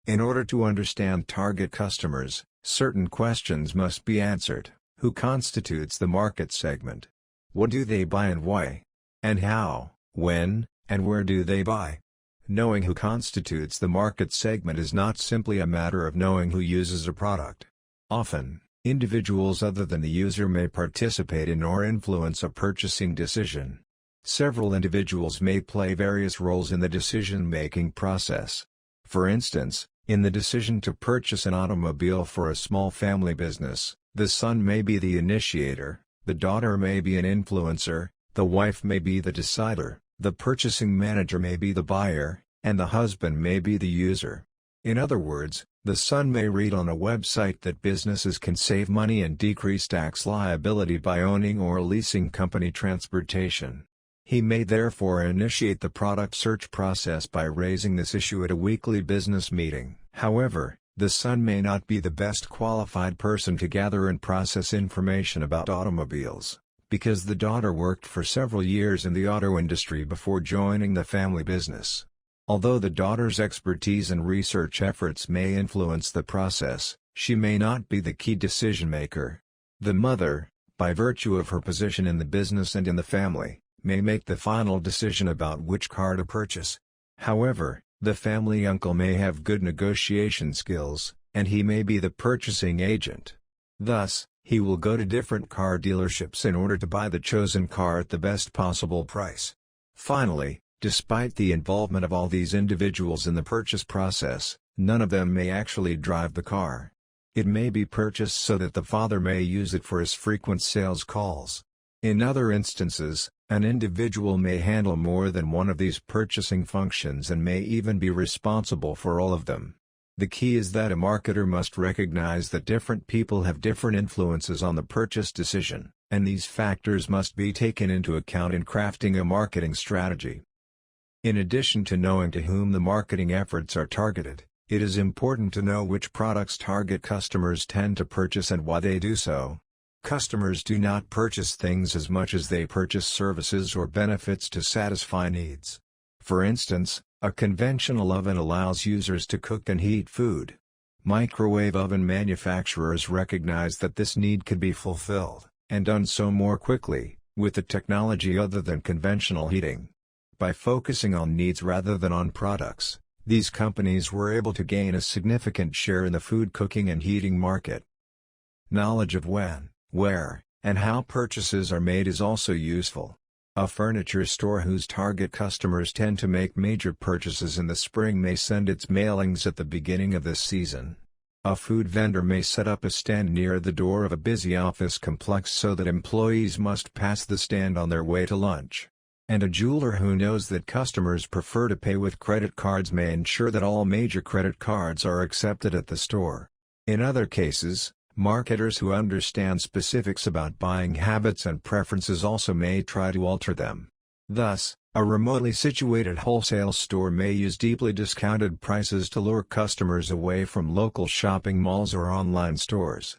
In order to understand target customers, certain questions must be answered. Who constitutes the market segment? What do they buy and why? And how, when, and where do they buy? Knowing who constitutes the market segment is not simply a matter of knowing who uses a product. Often, individuals other than the user may participate in or influence a purchasing decision. Several individuals may play various roles in the decision-making process. For instance, in the decision to purchase an automobile for a small family business, the son may be the initiator, the daughter may be an influencer, the wife may be the decider, the purchasing manager may be the buyer, and the husband may be the user. In other words, the son may read on a website that businesses can save money and decrease tax liability by owning or leasing company transportation. He may therefore initiate the product search process by raising this issue at a weekly business meeting. However, the son may not be the best qualified person to gather and process information about automobiles, because the daughter worked for several years in the auto industry before joining the family business. Although the daughter's expertise and research efforts may influence the process, she may not be the key decision-maker. The mother, by virtue of her position in the business and in the family, may make the final decision about which car to purchase. However, the family uncle may have good negotiation skills, and he may be the purchasing agent. Thus, he will go to different car dealerships in order to buy the chosen car at the best possible price. Finally, despite the involvement of all these individuals in the purchase process, none of them may actually drive the car. It may be purchased so that the father may use it for his frequent sales calls. In other instances, an individual may handle more than one of these purchasing functions and may even be responsible for all of them. The key is that a marketer must recognize that different people have different influences on the purchase decision, and these factors must be taken into account in crafting a marketing strategy. In addition to knowing to whom the marketing efforts are targeted, it is important to know which products target customers tend to purchase and why they do so. Customers do not purchase things as much as they purchase services or benefits to satisfy needs. For instance, a conventional oven allows users to cook and heat food. Microwave oven manufacturers recognize that this need can be fulfilled, and done so more quickly, with a technology other than conventional heating. By focusing on needs rather than on products, these companies were able to gain a significant share in the food cooking and heating market. Knowledge of when, where, and how purchases are made is also useful. A furniture store whose target customers tend to make major purchases in the spring may send its mailings at the beginning of this season. A food vendor may set up a stand near the door of a busy office complex so that employees must pass the stand on their way to lunch. And a jeweler who knows that customers prefer to pay with credit cards may ensure that all major credit cards are accepted at the store. In other cases, marketers who understand specifics about buying habits and preferences also may try to alter them. Thus, a remotely situated wholesale store may use deeply discounted prices to lure customers away from local shopping malls or online stores.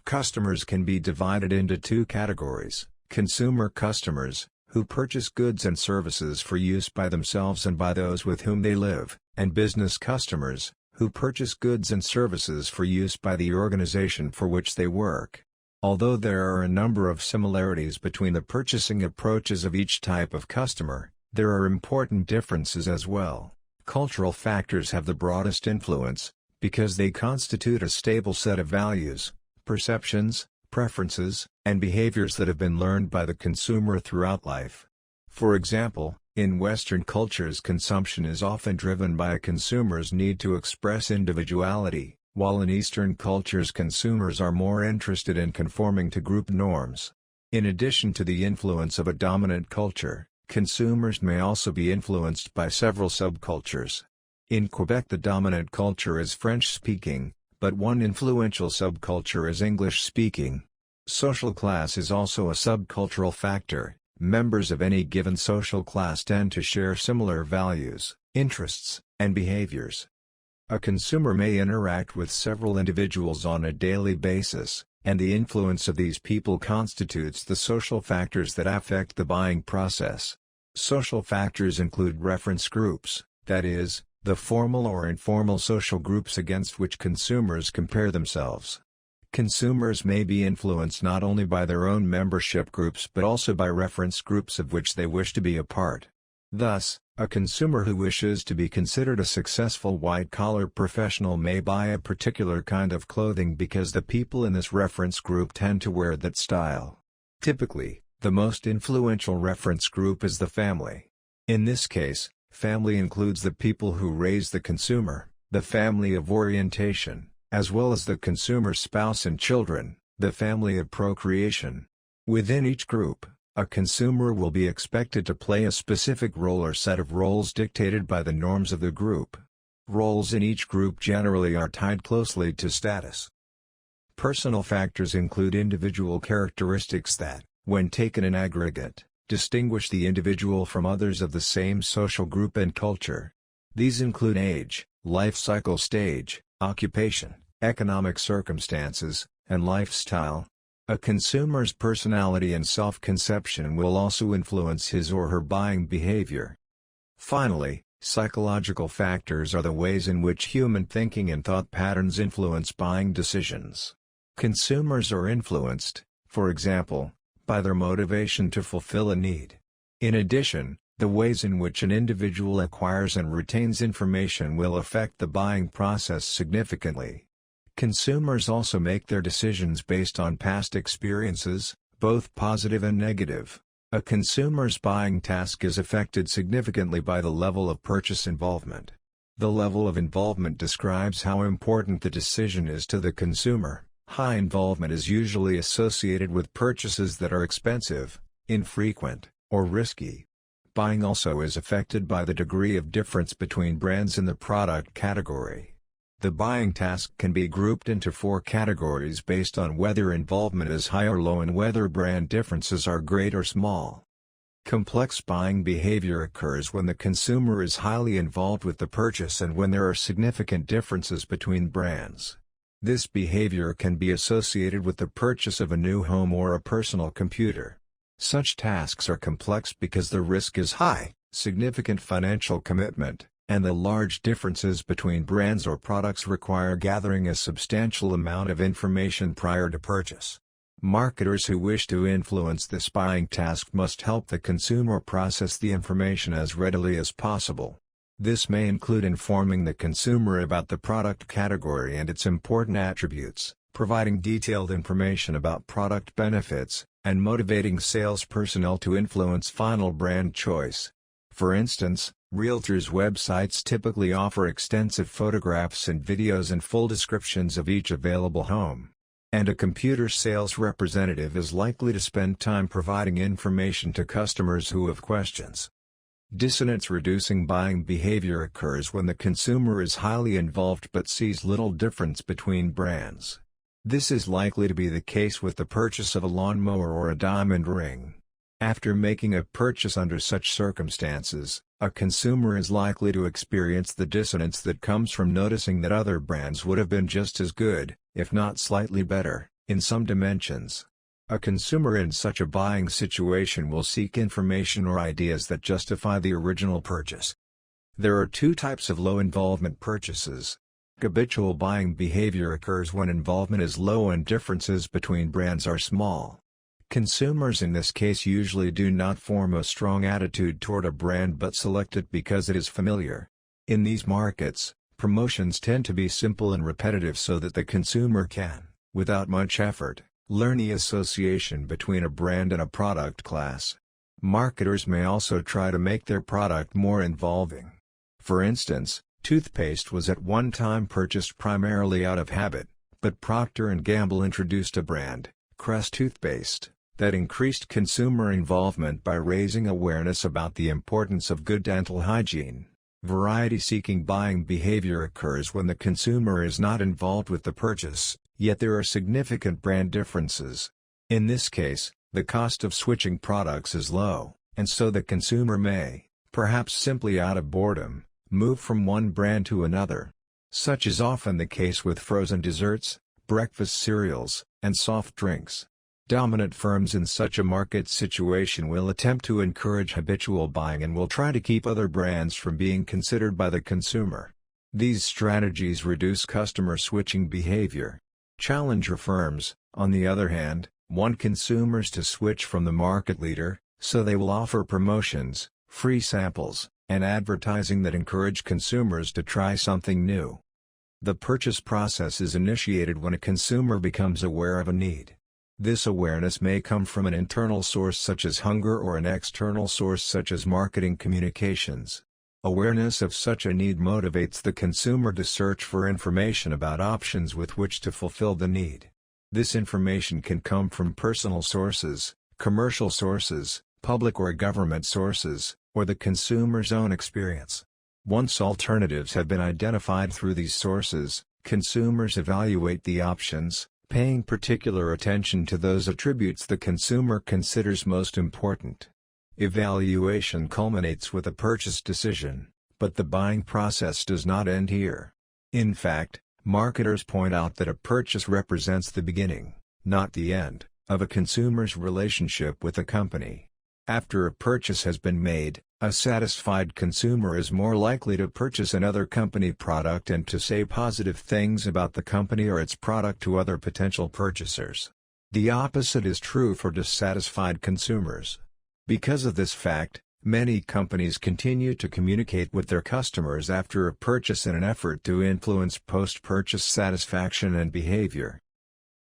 Customers can be divided into two categories: consumer customers, who purchase goods and services for use by themselves and by those with whom they live, and business customers, who purchase goods and services for use by the organization for which they work. Although there are a number of similarities between the purchasing approaches of each type of customer, there are important differences as well. Cultural factors have the broadest influence, because they constitute a stable set of values, perceptions, preferences, and behaviors that have been learned by the consumer throughout life. For example, in Western cultures consumption is often driven by a consumer's need to express individuality, while in Eastern cultures consumers are more interested in conforming to group norms. In addition to the influence of a dominant culture, consumers may also be influenced by several subcultures. In Quebec the dominant culture is French-speaking, but one influential subculture is English-speaking. Social class is also a subcultural factor. Members of any given social class tend to share similar values, interests, and behaviors. A consumer may interact with several individuals on a daily basis, and the influence of these people constitutes the social factors that affect the buying process. Social factors include reference groups, that is, the formal or informal social groups against which consumers compare themselves. Consumers may be influenced not only by their own membership groups but also by reference groups of which they wish to be a part. Thus, a consumer who wishes to be considered a successful white-collar professional may buy a particular kind of clothing because the people in this reference group tend to wear that style. Typically, the most influential reference group is the family. In this case, family includes the people who raise the consumer, the family of orientation, as well as the consumer's spouse and children, the family of procreation. Within each group, a consumer will be expected to play a specific role or set of roles dictated by the norms of the group. Roles in each group generally are tied closely to status. Personal factors include individual characteristics that, when taken in aggregate, distinguish the individual from others of the same social group and culture. These include age, life cycle stage, occupation, economic circumstances, and lifestyle. A consumer's personality and self-conception will also influence his or her buying behavior. Finally, psychological factors are the ways in which human thinking and thought patterns influence buying decisions. Consumers are influenced, for example, by their motivation to fulfill a need. In addition, the ways in which an individual acquires and retains information will affect the buying process significantly. Consumers also make their decisions based on past experiences, both positive and negative. A consumer's buying task is affected significantly by the level of purchase involvement. The level of involvement describes how important the decision is to the consumer. High involvement is usually associated with purchases that are expensive, infrequent, or risky. Buying also is affected by the degree of difference between brands in the product category. The buying task can be grouped into 4 categories based on whether involvement is high or low and whether brand differences are great or small. Complex buying behavior occurs when the consumer is highly involved with the purchase and when there are significant differences between brands. This behavior can be associated with the purchase of a new home or a personal computer. Such tasks are complex because the risk is high, significant financial commitment, and the large differences between brands or products require gathering a substantial amount of information prior to purchase. Marketers who wish to influence this buying task must help the consumer process the information as readily as possible. This may include informing the consumer about the product category and its important attributes, providing detailed information about product benefits, and motivating sales personnel to influence final brand choice. For instance, realtors' websites typically offer extensive photographs and videos and full descriptions of each available home. And a computer sales representative is likely to spend time providing information to customers who have questions. Dissonance-reducing buying behavior occurs when the consumer is highly involved but sees little difference between brands. This is likely to be the case with the purchase of a lawnmower or a diamond ring. After making a purchase under such circumstances, a consumer is likely to experience the dissonance that comes from noticing that other brands would have been just as good, if not slightly better, in some dimensions. A consumer in such a buying situation will seek information or ideas that justify the original purchase. There are 2 types of low-involvement purchases. Habitual buying behavior occurs when involvement is low and differences between brands are small. Consumers in this case usually do not form a strong attitude toward a brand but select it because it is familiar. In these markets, promotions tend to be simple and repetitive so that the consumer can, without much effort, Learn the association between a brand and a product class. Marketers may also try to make their product more involving. For instance, toothpaste was at one time purchased primarily out of habit, but Procter & Gamble introduced a brand, Crest Toothpaste, that increased consumer involvement by raising awareness about the importance of good dental hygiene. Variety-seeking buying behavior occurs when the consumer is not involved with the purchase, yet there are significant brand differences. In this case, the cost of switching products is low, and so the consumer may, perhaps simply out of boredom, move from one brand to another. Such is often the case with frozen desserts, breakfast cereals, and soft drinks. Dominant firms in such a market situation will attempt to encourage habitual buying and will try to keep other brands from being considered by the consumer. These strategies reduce customer switching behavior. Challenger firms, on the other hand, want consumers to switch from the market leader, so they will offer promotions, free samples, and advertising that encourage consumers to try something new. The purchase process is initiated when a consumer becomes aware of a need. This awareness may come from an internal source such as hunger or an external source such as marketing communications. Awareness of such a need motivates the consumer to search for information about options with which to fulfill the need. This information can come from personal sources, commercial sources, public or government sources, or the consumer's own experience. Once alternatives have been identified through these sources, consumers evaluate the options, paying particular attention to those attributes the consumer considers most important. Evaluation culminates with a purchase decision, but the buying process does not end here. In fact, marketers point out that a purchase represents the beginning, not the end, of a consumer's relationship with a company. After a purchase has been made, a satisfied consumer is more likely to purchase another company product and to say positive things about the company or its product to other potential purchasers. The opposite is true for dissatisfied consumers. Because of this fact, many companies continue to communicate with their customers after a purchase in an effort to influence post-purchase satisfaction and behavior.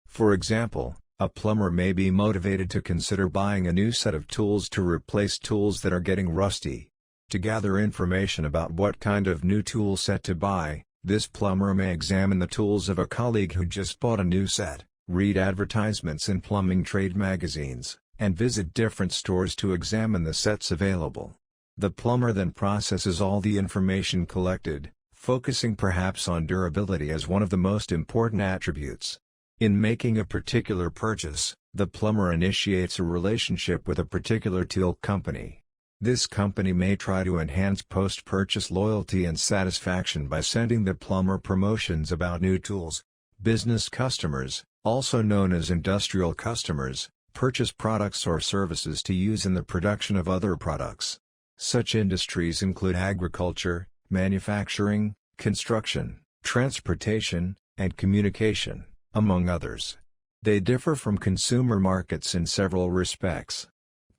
For example, a plumber may be motivated to consider buying a new set of tools to replace tools that are getting rusty. To gather information about what kind of new tool set to buy, this plumber may examine the tools of a colleague who just bought a new set, read advertisements in plumbing trade magazines, and visit different stores to examine the sets available. The plumber then processes all the information collected, focusing perhaps on durability as one of the most important attributes. In making a particular purchase, the plumber initiates a relationship with a particular tool company. This company may try to enhance post-purchase loyalty and satisfaction by sending the plumber promotions about new tools. Business customers, also known as industrial customers, purchase products or services to use in the production of other products. Such industries include agriculture, manufacturing, construction, transportation, and communication, among others. They differ from consumer markets in several respects.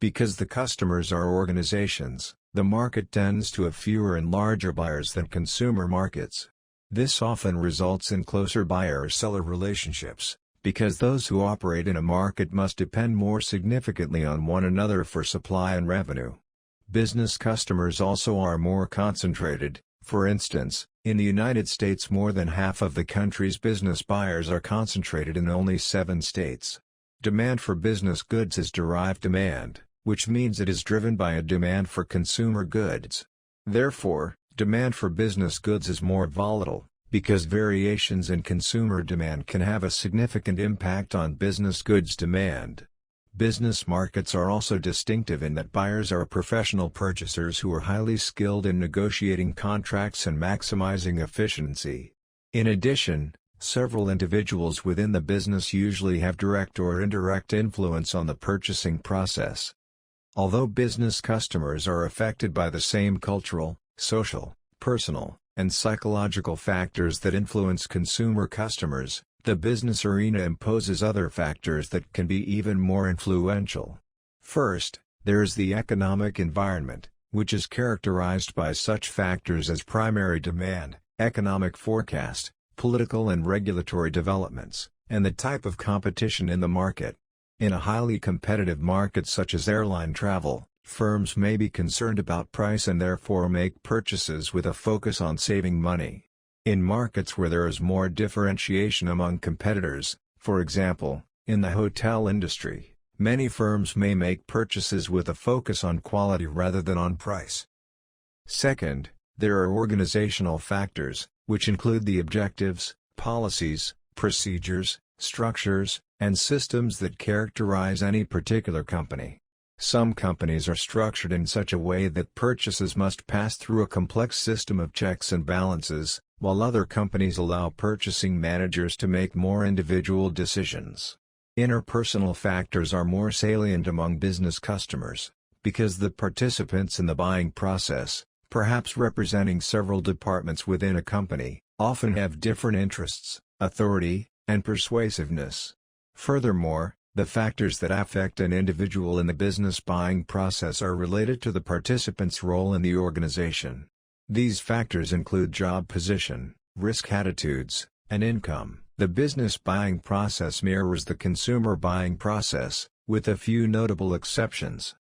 Because the customers are organizations, the market tends to have fewer and larger buyers than consumer markets. This often results in closer buyer-seller relationships, because those who operate in a market must depend more significantly on one another for supply and revenue. Business customers also are more concentrated. For instance, in the United States more than half of the country's business buyers are concentrated in only 7 states. Demand for business goods is derived demand, which means it is driven by a demand for consumer goods. Therefore, demand for business goods is more volatile, because variations in consumer demand can have a significant impact on business goods demand. Business markets are also distinctive in that buyers are professional purchasers who are highly skilled in negotiating contracts and maximizing efficiency. In addition, several individuals within the business usually have direct or indirect influence on the purchasing process. Although business customers are affected by the same cultural, social, personal, and psychological factors that influence consumer customers, the business arena imposes other factors that can be even more influential. First, there is the economic environment, which is characterized by such factors as primary demand, economic forecast, political and regulatory developments, and the type of competition in the market. In a highly competitive market such as airline travel, firms may be concerned about price and therefore make purchases with a focus on saving money. In markets where there is more differentiation among competitors, for example, in the hotel industry, many firms may make purchases with a focus on quality rather than on price. Second, there are organizational factors, which include the objectives, policies, procedures, structures, and systems that characterize any particular company. Some companies are structured in such a way that purchases must pass through a complex system of checks and balances, while other companies allow purchasing managers to make more individual decisions. Interpersonal factors are more salient among business customers, because the participants in the buying process, perhaps representing several departments within a company, often have different interests, authority, and persuasiveness. Furthermore, the factors that affect an individual in the business buying process are related to the participant's role in the organization. These factors include job position, risk attitudes, and income. The business buying process mirrors the consumer buying process, with a few notable exceptions.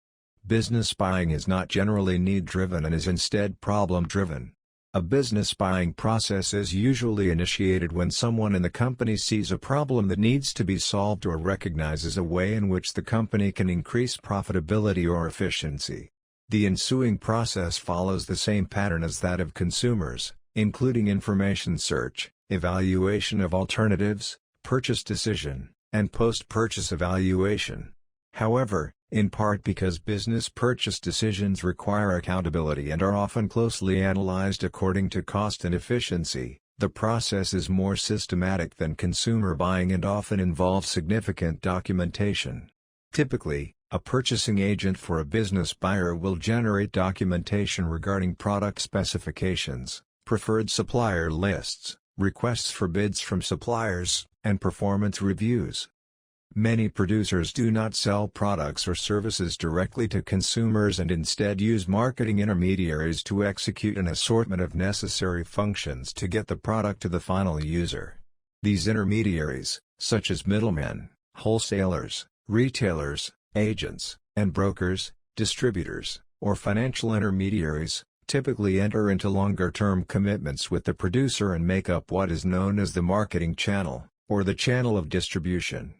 Business buying is not generally need-driven and is instead problem-driven. A business buying process is usually initiated when someone in the company sees a problem that needs to be solved or recognizes a way in which the company can increase profitability or efficiency. The ensuing process follows the same pattern as that of consumers, including information search, evaluation of alternatives, purchase decision, and post-purchase evaluation. However, in part because business purchase decisions require accountability and are often closely analyzed according to cost and efficiency, the process is more systematic than consumer buying and often involves significant documentation. Typically, a purchasing agent for a business buyer will generate documentation regarding product specifications, preferred supplier lists, requests for bids from suppliers, and performance reviews. Many producers do not sell products or services directly to consumers and instead use marketing intermediaries to execute an assortment of necessary functions to get the product to the final user. These intermediaries, such as middlemen, wholesalers, retailers, agents, and brokers, distributors, or financial intermediaries, typically enter into longer-term commitments with the producer and make up what is known as the marketing channel, or the channel of distribution.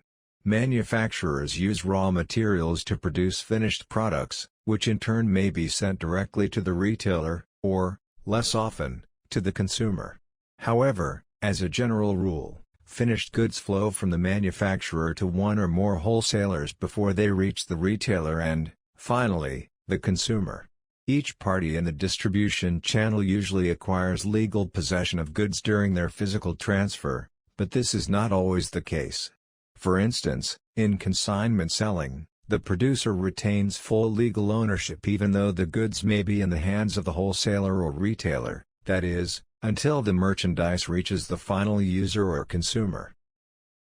Manufacturers use raw materials to produce finished products, which in turn may be sent directly to the retailer, or, less often, to the consumer. However, as a general rule, finished goods flow from the manufacturer to one or more wholesalers before they reach the retailer and, finally, the consumer. Each party in the distribution channel usually acquires legal possession of goods during their physical transfer, but this is not always the case. For instance, in consignment selling, the producer retains full legal ownership even though the goods may be in the hands of the wholesaler or retailer, that is, until the merchandise reaches the final user or consumer.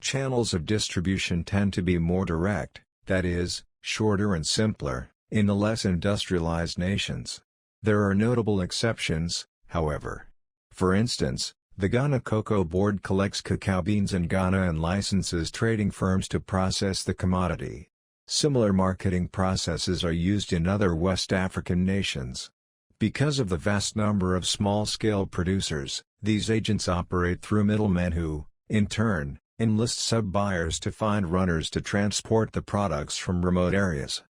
Channels of distribution tend to be more direct, that is, shorter and simpler, in the less industrialized nations. There are notable exceptions, however. For instance, the Ghana Cocoa Board collects cacao beans in Ghana and licenses trading firms to process the commodity. Similar marketing processes are used in other West African nations. Because of the vast number of small-scale producers, these agents operate through middlemen who, in turn, enlist sub-buyers to find runners to transport the products from remote areas.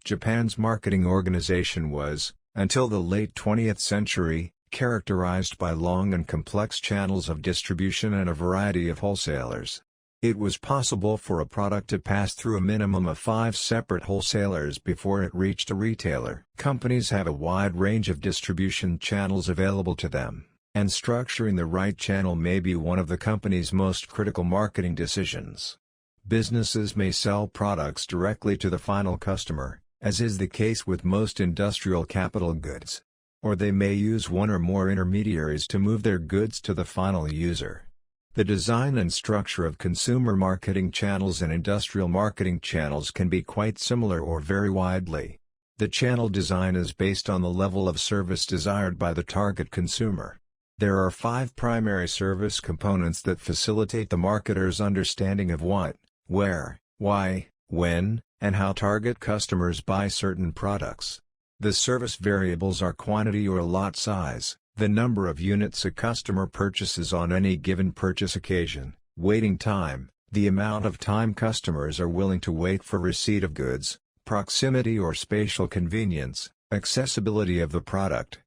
Japan's marketing organization was, until the late 20th century, characterized by long and complex channels of distribution and a variety of wholesalers. It was possible for a product to pass through a minimum of 5 separate wholesalers before it reached a retailer. Companies have a wide range of distribution channels available to them, and structuring the right channel may be one of the company's most critical marketing decisions. Businesses may sell products directly to the final customer, as is the case with most industrial capital goods. Or they may use one or more intermediaries to move their goods to the final user. The design and structure of consumer marketing channels and industrial marketing channels can be quite similar or vary widely. The channel design is based on the level of service desired by the target consumer. There are 5 primary service components that facilitate the marketer's understanding of what, where, why, when, and how target customers buy certain products. The service variables are quantity or lot size, the number of units a customer purchases on any given purchase occasion, waiting time, the amount of time customers are willing to wait for receipt of goods, proximity or spatial convenience, accessibility of the product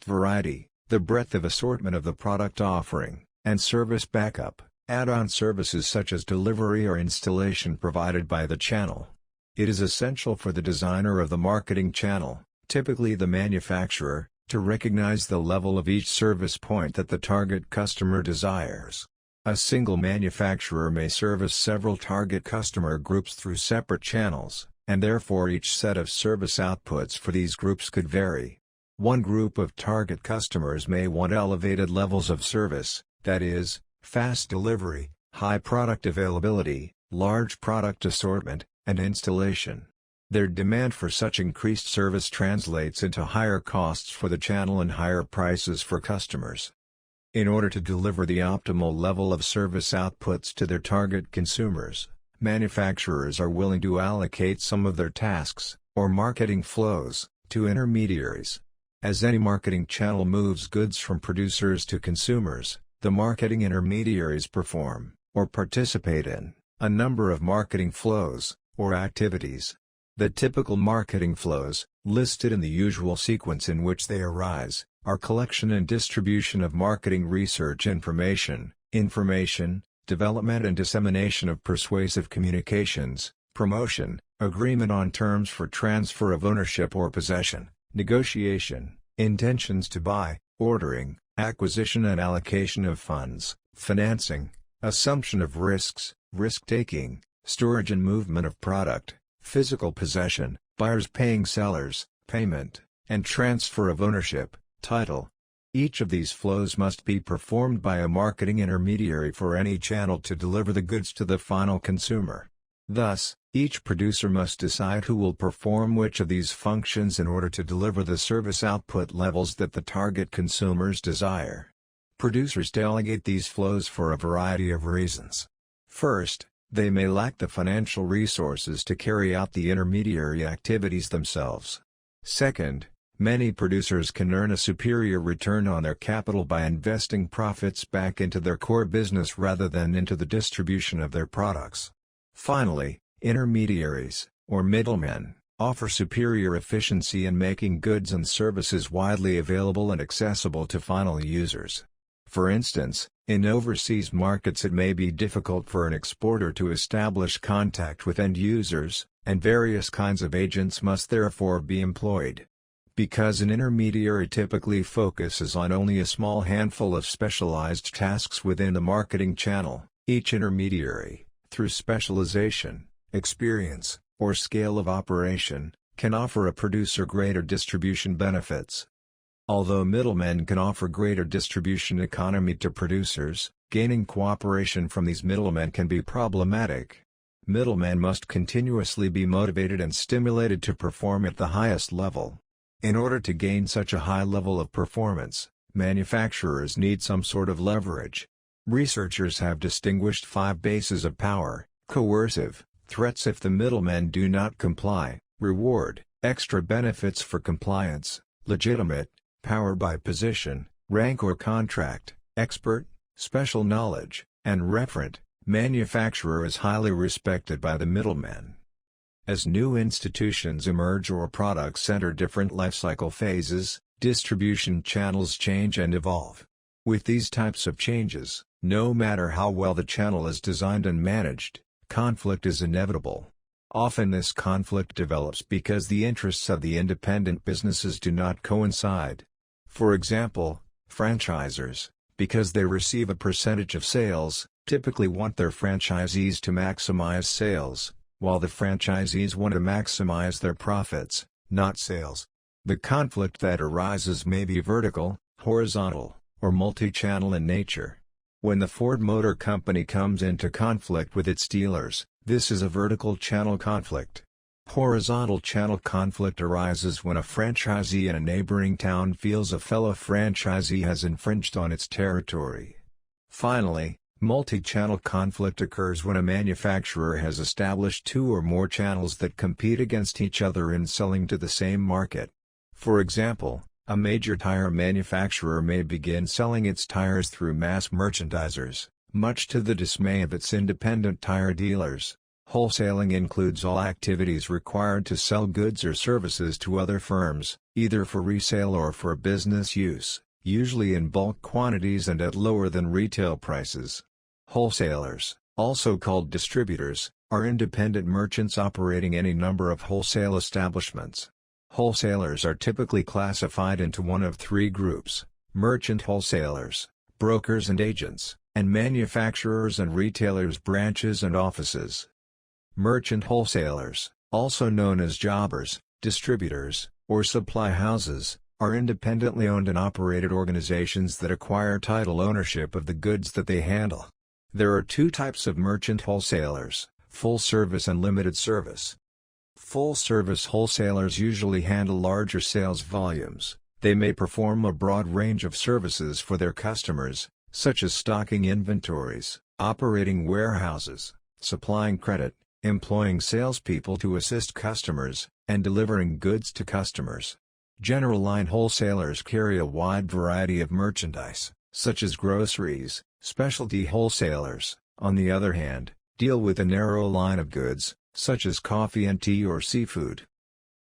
variety, the breadth of assortment of the product offering, and service backup, add-on services such as delivery or installation provided by the channel. It is essential for the designer of the marketing channel, typically the manufacturer, to recognize the level of each service point that the target customer desires. A single manufacturer may service several target customer groups through separate channels, and therefore each set of service outputs for these groups could vary. One group of target customers may want elevated levels of service, that is, fast delivery, high product availability, large product assortment, and installation. Their demand for such increased service translates into higher costs for the channel and higher prices for customers. In order to deliver the optimal level of service outputs to their target consumers, manufacturers are willing to allocate some of their tasks, or marketing flows, to intermediaries. As any marketing channel moves goods from producers to consumers, the marketing intermediaries perform, or participate in, a number of marketing flows, or activities. The typical marketing flows, listed in the usual sequence in which they arise, are collection and distribution of marketing research information, development and dissemination of persuasive communications, promotion, agreement on terms for transfer of ownership or possession, negotiation, intentions to buy, ordering, acquisition and allocation of funds, financing, assumption of risks, risk-taking, storage and movement of product, physical possession, buyers paying sellers, payment, and transfer of ownership, title. Each of these flows must be performed by a marketing intermediary for any channel to deliver the goods to the final consumer. Thus, each producer must decide who will perform which of these functions in order to deliver the service output levels that the target consumers desire. Producers delegate these flows for a variety of reasons. First, they may lack the financial resources to carry out the intermediary activities themselves. Second, many producers can earn a superior return on their capital by investing profits back into their core business rather than into the distribution of their products. Finally, intermediaries, or middlemen, offer superior efficiency in making goods and services widely available and accessible to final users. For instance, in overseas markets it may be difficult for an exporter to establish contact with end users, and various kinds of agents must therefore be employed. Because an intermediary typically focuses on only a small handful of specialized tasks within the marketing channel, each intermediary, through specialization, experience, or scale of operation, can offer a producer greater distribution benefits. Although middlemen can offer greater distribution economy to producers, gaining cooperation from these middlemen can be problematic. Middlemen must continuously be motivated and stimulated to perform at the highest level. In order to gain such a high level of performance, manufacturers need some sort of leverage. Researchers have distinguished 5 bases of power: coercive, threats if the middlemen do not comply, reward, extra benefits for compliance, legitimate, power by position, rank or contract, expert, special knowledge, and referent. Manufacturer is highly respected by the middlemen. As new institutions emerge or products enter different lifecycle phases, distribution channels change and evolve. With these types of changes, no matter how well the channel is designed and managed, conflict is inevitable. Often this conflict develops because the interests of the independent businesses do not coincide. For example, franchisors, because they receive a percentage of sales, typically want their franchisees to maximize sales, while the franchisees want to maximize their profits, not sales. The conflict that arises may be vertical, horizontal, or multi-channel in nature. When the Ford Motor Company comes into conflict with its dealers, this is a vertical channel conflict. Horizontal channel conflict arises when a franchisee in a neighboring town feels a fellow franchisee has infringed on its territory. Finally, multi-channel conflict occurs when a manufacturer has established two or more channels that compete against each other in selling to the same market. For example, a major tire manufacturer may begin selling its tires through mass merchandisers, much to the dismay of its independent tire dealers. Wholesaling includes all activities required to sell goods or services to other firms, either for resale or for business use, usually in bulk quantities and at lower than retail prices. Wholesalers, also called distributors, are independent merchants operating any number of wholesale establishments. Wholesalers are typically classified into one of three groups: merchant wholesalers, brokers and agents, and manufacturers and retailers' branches and offices. Merchant wholesalers, also known as jobbers, distributors, or supply houses, are independently owned and operated organizations that acquire title ownership of the goods that they handle. There are two types of merchant wholesalers: full service and limited service. Full-service wholesalers usually handle larger sales volumes. They may perform a broad range of services for their customers, such as stocking inventories, operating warehouses, supplying credit, employing salespeople to assist customers, and delivering goods to customers. General line wholesalers carry a wide variety of merchandise, such as groceries. Specialty wholesalers, on the other hand, deal with a narrow line of goods, such as coffee and tea or seafood.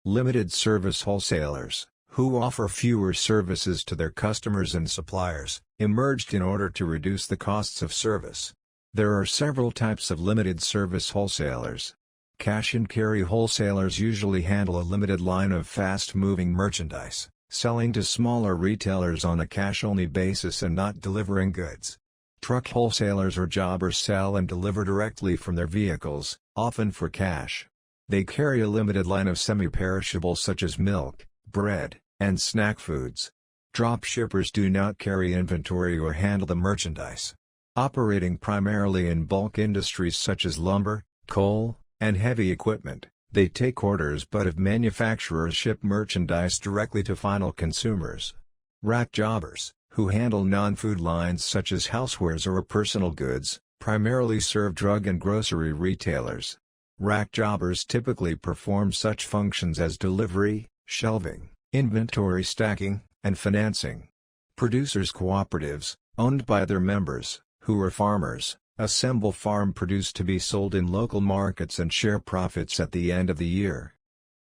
Limited service wholesalers, who offer fewer services to their customers and suppliers, emerged in order to reduce the costs of service. There are several types of limited service wholesalers. Cash and carry wholesalers usually handle a limited line of fast-moving merchandise, selling to smaller retailers on a cash-only basis and not delivering goods. Truck wholesalers or jobbers sell and deliver directly from their vehicles, often for cash. They carry a limited line of semi-perishables such as milk, bread, and snack foods. Drop shippers do not carry inventory or handle the merchandise. Operating primarily in bulk industries such as lumber, coal, and heavy equipment, they take orders, but if manufacturers ship merchandise directly to final consumers. Rack jobbers, who handle non-food lines such as housewares or personal goods, primarily serve drug and grocery retailers. Rack jobbers typically perform such functions as delivery, shelving, inventory stacking, and financing. Producers' cooperatives, owned by their members, who are farmers, assemble farm produce to be sold in local markets and share profits at the end of the year.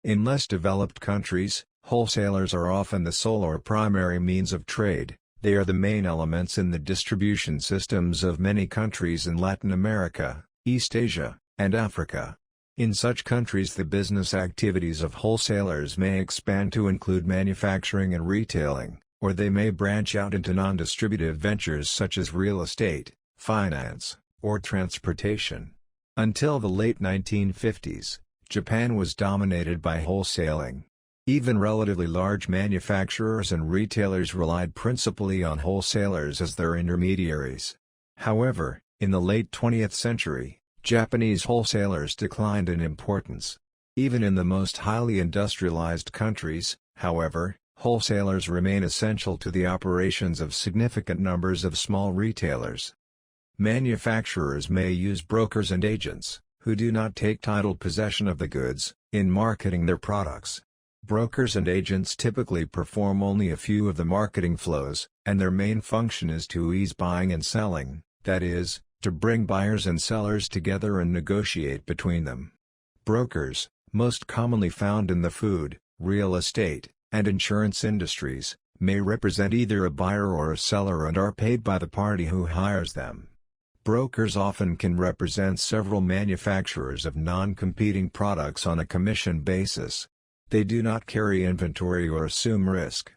In less developed countries, wholesalers are often the sole or primary means of trade. They are the main elements in the distribution systems of many countries in Latin America, East Asia, and Africa. In such countries, the business activities of wholesalers may expand to include manufacturing and retailing, or they may branch out into non-distributive ventures such as real estate, finance, or transportation. Until the late 1950s, Japan was dominated by wholesaling. Even relatively large manufacturers and retailers relied principally on wholesalers as their intermediaries. However, in the late 20th century, Japanese wholesalers declined in importance. Even in the most highly industrialized countries, however, wholesalers remain essential to the operations of significant numbers of small retailers. Manufacturers may use brokers and agents, who do not take title possession of the goods, in marketing their products. Brokers and agents typically perform only a few of the marketing flows, and their main function is to ease buying and selling, that is, to bring buyers and sellers together and negotiate between them. Brokers, most commonly found in the food, real estate, and insurance industries, may represent either a buyer or a seller and are paid by the party who hires them. Brokers often can represent several manufacturers of non-competing products on a commission basis. They do not carry inventory or assume risk.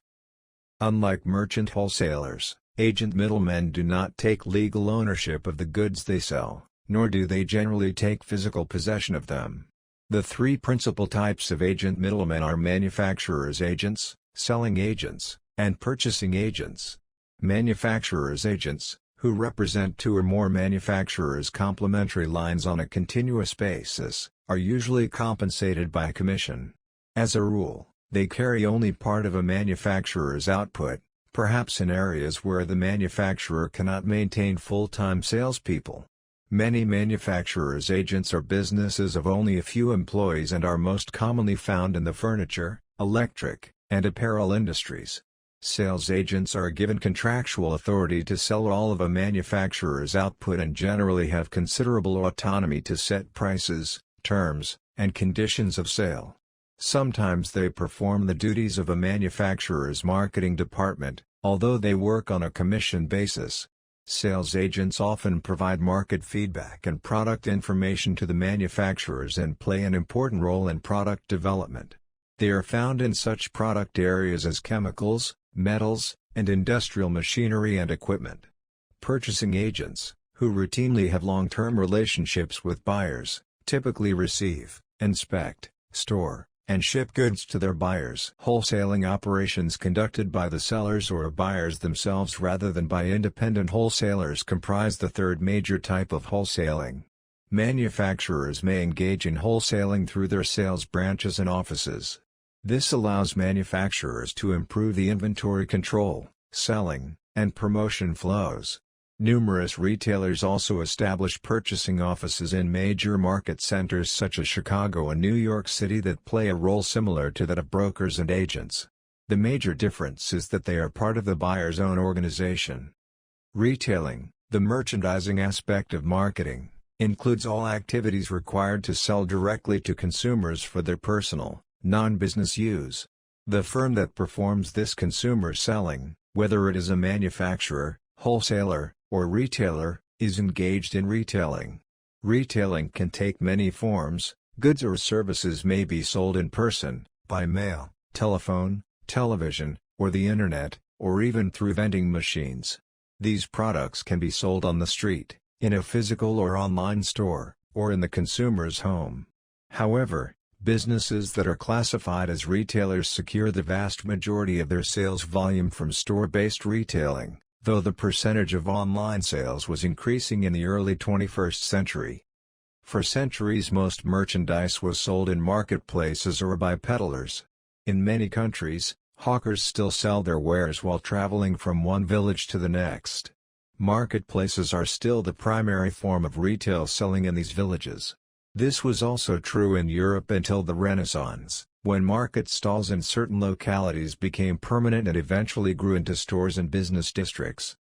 Unlike merchant wholesalers, agent middlemen do not take legal ownership of the goods they sell, nor do they generally take physical possession of them. The three principal types of agent middlemen are manufacturers' agents, selling agents, and purchasing agents. Manufacturers' agents, who represent two or more manufacturers' complementary lines on a continuous basis, are usually compensated by a commission. As a rule, they carry only part of a manufacturer's output, perhaps in areas where the manufacturer cannot maintain full-time salespeople. Many manufacturers' agents are businesses of only a few employees and are most commonly found in the furniture, electric, and apparel industries. Sales agents are given contractual authority to sell all of a manufacturer's output and generally have considerable autonomy to set prices, terms, and conditions of sale. Sometimes they perform the duties of a manufacturer's marketing department, although they work on a commission basis. Sales agents often provide market feedback and product information to the manufacturers and play an important role in product development. They are found in such product areas as chemicals, metals, and industrial machinery and equipment. Purchasing agents, who routinely have long-term relationships with buyers, typically receive, inspect, store, and ship goods to their buyers. Wholesaling operations conducted by the sellers or buyers themselves rather than by independent wholesalers comprise the third major type of wholesaling. Manufacturers may engage in wholesaling through their sales branches and offices. This allows manufacturers to improve the inventory control, selling, and promotion flows. Numerous retailers also establish purchasing offices in major market centers such as Chicago and New York City that play a role similar to that of brokers and agents. The major difference is that they are part of the buyer's own organization. Retailing, the merchandising aspect of marketing, includes all activities required to sell directly to consumers for their personal, non-business use. The firm that performs this consumer selling, whether it is a manufacturer, wholesaler, or retailer, is engaged in retailing. Retailing can take many forms. Goods or services may be sold in person, by mail, telephone, television, or the internet, or even through vending machines. These products can be sold on the street, in a physical or online store, or in the consumer's home. However, businesses that are classified as retailers secure the vast majority of their sales volume from store-based retailing, though the percentage of online sales was increasing in the early 21st century. For centuries most merchandise was sold in marketplaces or by peddlers. In many countries, hawkers still sell their wares while traveling from one village to the next. Marketplaces are still the primary form of retail selling in these villages. This was also true in Europe until the Renaissance, when market stalls in certain localities became permanent and eventually grew into stores and business districts.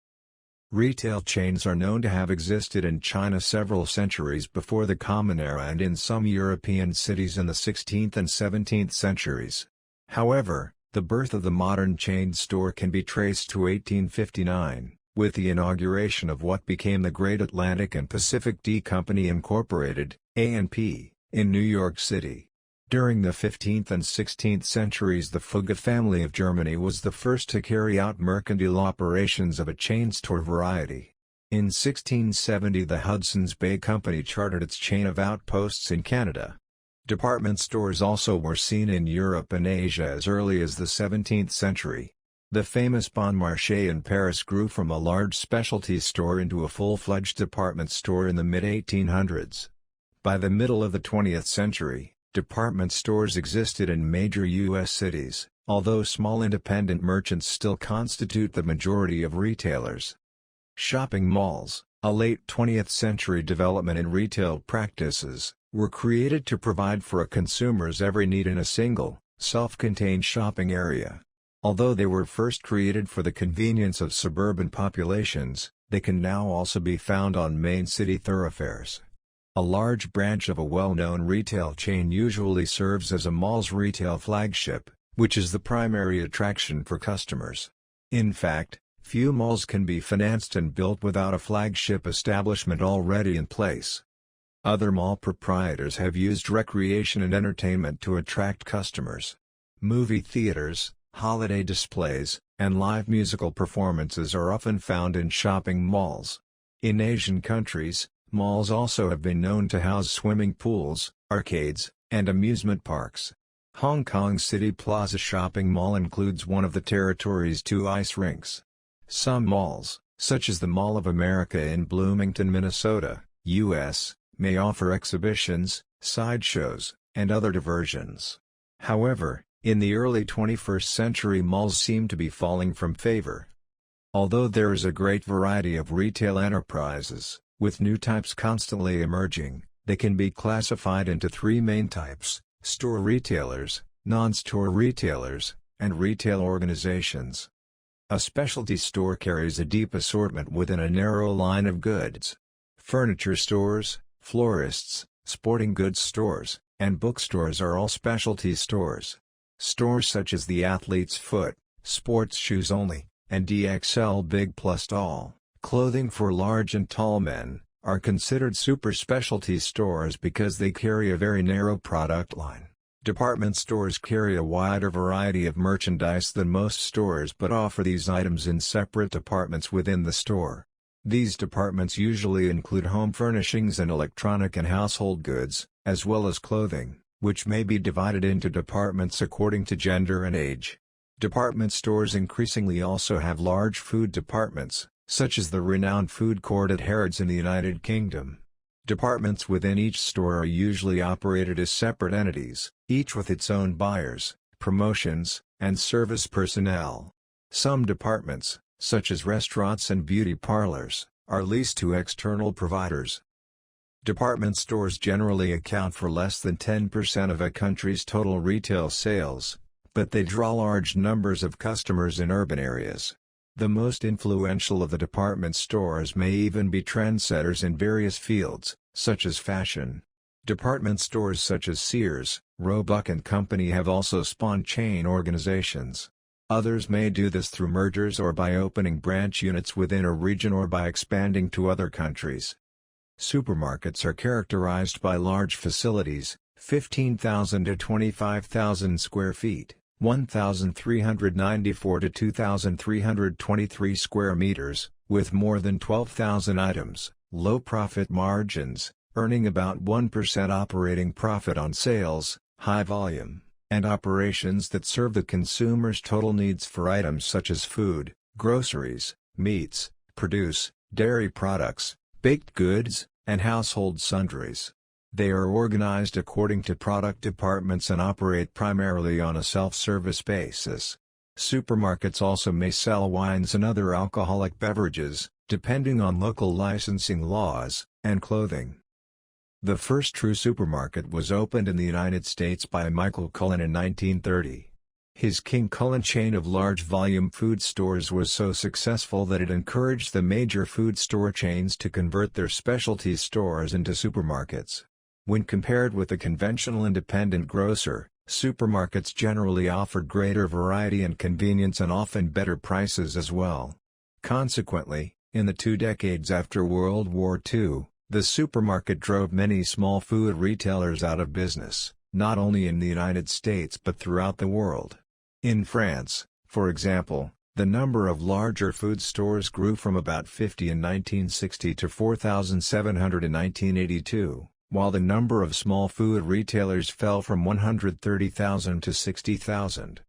Retail chains are known to have existed in China several centuries before the Common Era and in some European cities in the 16th and 17th centuries. However, the birth of the modern chain store can be traced to 1859, with the inauguration of what became the Great Atlantic and Pacific D Company Incorporated, A&P, in New York City. During the 15th and 16th centuries the Fugger family of Germany was the first to carry out mercantile operations of a chain store variety. In 1670 the Hudson's Bay Company chartered its chain of outposts in Canada. Department stores also were seen in Europe and Asia as early as the 17th century. The famous Bon Marché in Paris grew from a large specialty store into a full-fledged department store in the mid-1800s. By the middle of the 20th century, department stores existed in major U.S. cities, although small independent merchants still constitute the majority of retailers. Shopping malls, a late 20th century development in retail practices, were created to provide for a consumer's every need in a single, self-contained shopping area. Although they were first created for the convenience of suburban populations, they can now also be found on main city thoroughfares. A large branch of a well-known retail chain usually serves as a mall's retail flagship, which is the primary attraction for customers. In fact, few malls can be financed and built without a flagship establishment already in place. Other mall proprietors have used recreation and entertainment to attract customers. Movie theaters, holiday displays, and live musical performances are often found in shopping malls. In Asian countries, malls also have been known to house swimming pools, arcades, and amusement parks. Hong Kong City Plaza Shopping Mall includes one of the territory's 2 ice rinks. Some malls, such as the Mall of America in Bloomington, Minnesota, U.S., may offer exhibitions, sideshows, and other diversions. However, in the early 21st century, malls seem to be falling from favor. Although there is a great variety of retail enterprises, with new types constantly emerging, they can be classified into three main types: store retailers, non-store retailers, and retail organizations. A specialty store carries a deep assortment within a narrow line of goods. Furniture stores, florists, sporting goods stores, and bookstores are all specialty stores. Stores such as the Athlete's Foot, Sports Shoes Only, and DXL Big Plus Tall, clothing for large and tall men, are considered super specialty stores because they carry a very narrow product line. Department stores carry a wider variety of merchandise than most stores but offer these items in separate departments within the store. These departments usually include home furnishings and electronic and household goods, as well as clothing, which may be divided into departments according to gender and age. Department stores increasingly also have large food departments, such as the renowned food court at Harrods in the United Kingdom. Departments within each store are usually operated as separate entities, each with its own buyers, promotions, and service personnel. Some departments, such as restaurants and beauty parlors, are leased to external providers. Department stores generally account for less than 10% of a country's total retail sales, but they draw large numbers of customers in urban areas. The most influential of the department stores may even be trendsetters in various fields, such as fashion. Department stores such as Sears, Roebuck & Company have also spawned chain organizations. Others may do this through mergers or by opening branch units within a region or by expanding to other countries. Supermarkets are characterized by large facilities, 15,000 to 25,000 square feet. 1,394 to 2,323 square meters, with more than 12,000 items, low profit margins, earning about 1% operating profit on sales, high volume, and operations that serve the consumer's total needs for items such as food, groceries, meats, produce, dairy products, baked goods, and household sundries. They are organized according to product departments and operate primarily on a self-service basis. Supermarkets also may sell wines and other alcoholic beverages, depending on local licensing laws, and clothing. The first true supermarket was opened in the United States by Michael Cullen in 1930. His King Cullen chain of large-volume food stores was so successful that it encouraged the major food store chains to convert their specialty stores into supermarkets. When compared with the conventional independent grocer, supermarkets generally offered greater variety and convenience and often better prices as well. Consequently, in the 2 decades after World War II, the supermarket drove many small food retailers out of business, not only in the United States but throughout the world. In France, for example, the number of larger food stores grew from about 50 in 1960 to 4,700 in 1982. While the number of small food retailers fell from 130,000 to 60,000.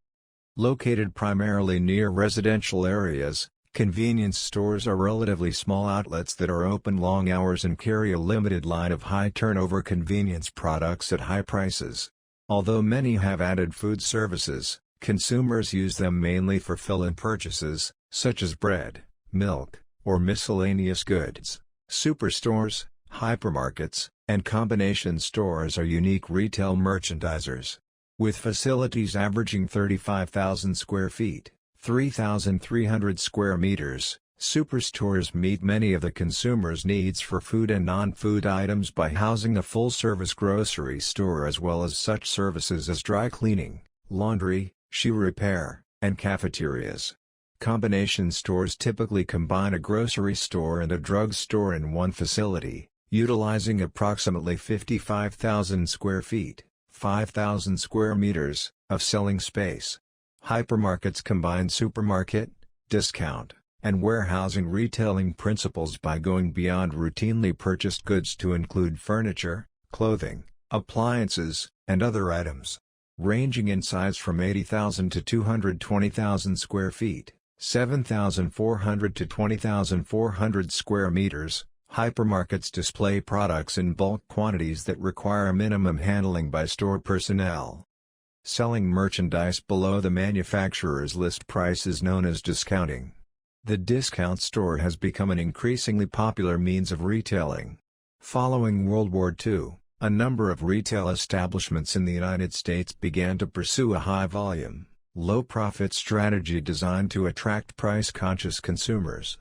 Located primarily near residential areas, convenience stores are relatively small outlets that are open long hours and carry a limited line of high-turnover convenience products at high prices. Although many have added food services, consumers use them mainly for fill-in purchases, such as bread, milk, or miscellaneous goods. Superstores, hypermarkets, and combination stores are unique retail merchandisers. With facilities averaging 35,000 square feet, 3,300 square meters, superstores meet many of the consumer's needs for food and non-food items by housing a full-service grocery store as well as such services as dry cleaning, laundry, shoe repair, and cafeterias. Combination stores typically combine a grocery store and a drug store in one facility, utilizing approximately 55,000 square feet, 5,000 square meters, of selling space. Hypermarkets combine supermarket, discount, and warehousing retailing principles by going beyond routinely purchased goods to include furniture, clothing, appliances, and other items. Ranging in size from 80,000 to 220,000 square feet, 7,400 to 20,400 square meters. Hypermarkets display products in bulk quantities that require minimum handling by store personnel. Selling merchandise below the manufacturer's list price is known as discounting. The discount store has become an increasingly popular means of retailing. Following World War II, a number of retail establishments in the United States began to pursue a high-volume, low-profit strategy designed to attract price-conscious consumers.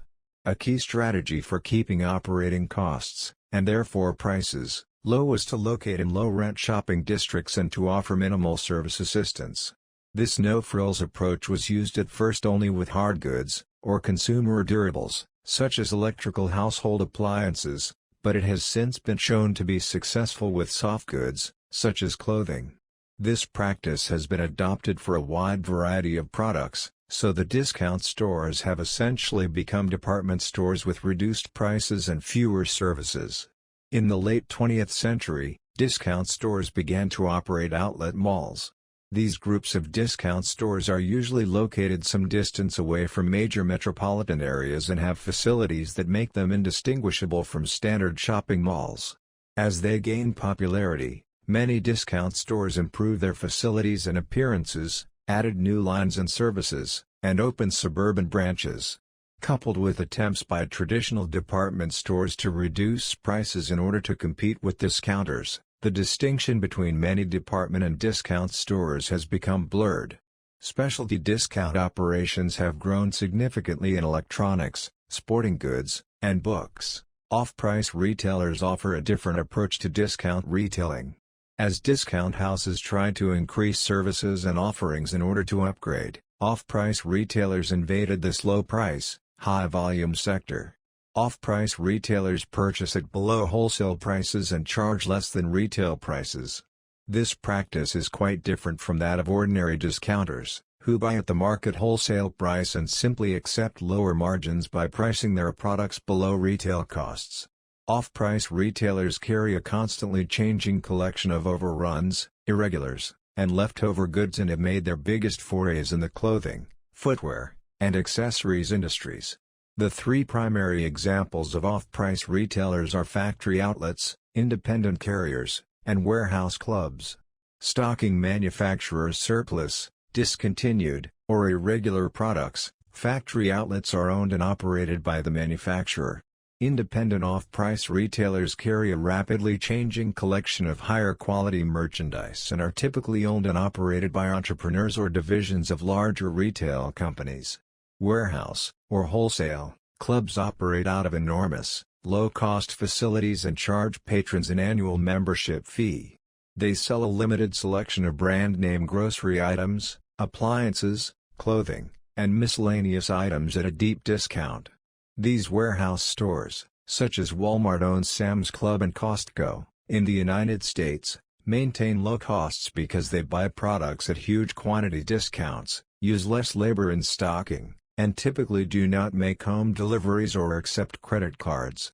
A key strategy for keeping operating costs, and therefore prices, low was to locate in low-rent shopping districts and to offer minimal service assistance. This no-frills approach was used at first only with hard goods, or consumer durables, such as electrical household appliances, but it has since been shown to be successful with soft goods, such as clothing. This practice has been adopted for a wide variety of products, so the discount stores have essentially become department stores with reduced prices and fewer services. In the late 20th century, discount stores began to operate outlet malls. These groups of discount stores are usually located some distance away from major metropolitan areas and have facilities that make them indistinguishable from standard shopping malls. As they gain popularity, many discount stores improve their facilities and appearances, added new lines and services, and opened suburban branches. Coupled with attempts by traditional department stores to reduce prices in order to compete with discounters, the distinction between many department and discount stores has become blurred. Specialty discount operations have grown significantly in electronics, sporting goods, and books. Off-price retailers offer a different approach to discount retailing. As discount houses try to increase services and offerings in order to upgrade, off-price retailers invaded this low-price, high-volume sector. Off-price retailers purchase at below wholesale prices and charge less than retail prices. This practice is quite different from that of ordinary discounters, who buy at the market wholesale price and simply accept lower margins by pricing their products below retail costs. Off-price retailers carry a constantly changing collection of overruns, irregulars, and leftover goods and have made their biggest forays in the clothing, footwear, and accessories industries. The three primary examples of off-price retailers are factory outlets, independent carriers, and warehouse clubs. Stocking manufacturers' surplus, discontinued, or irregular products, factory outlets are owned and operated by the manufacturer. Independent off-price retailers carry a rapidly changing collection of higher quality merchandise and are typically owned and operated by entrepreneurs or divisions of larger retail companies. Warehouse, or wholesale, clubs operate out of enormous, low-cost facilities and charge patrons an annual membership fee. They sell a limited selection of brand-name grocery items, appliances, clothing, and miscellaneous items at a deep discount. These warehouse stores, such as Walmart owns Sam's Club and Costco, in the United States, maintain low costs because they buy products at huge quantity discounts, use less labor in stocking, and typically do not make home deliveries or accept credit cards.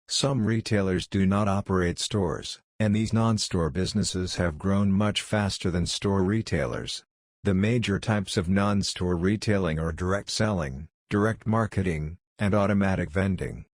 Some retailers do not operate stores, and these non-store businesses have grown much faster than store retailers. The major types of non-store retailing are direct selling, direct marketing, and automatic vending.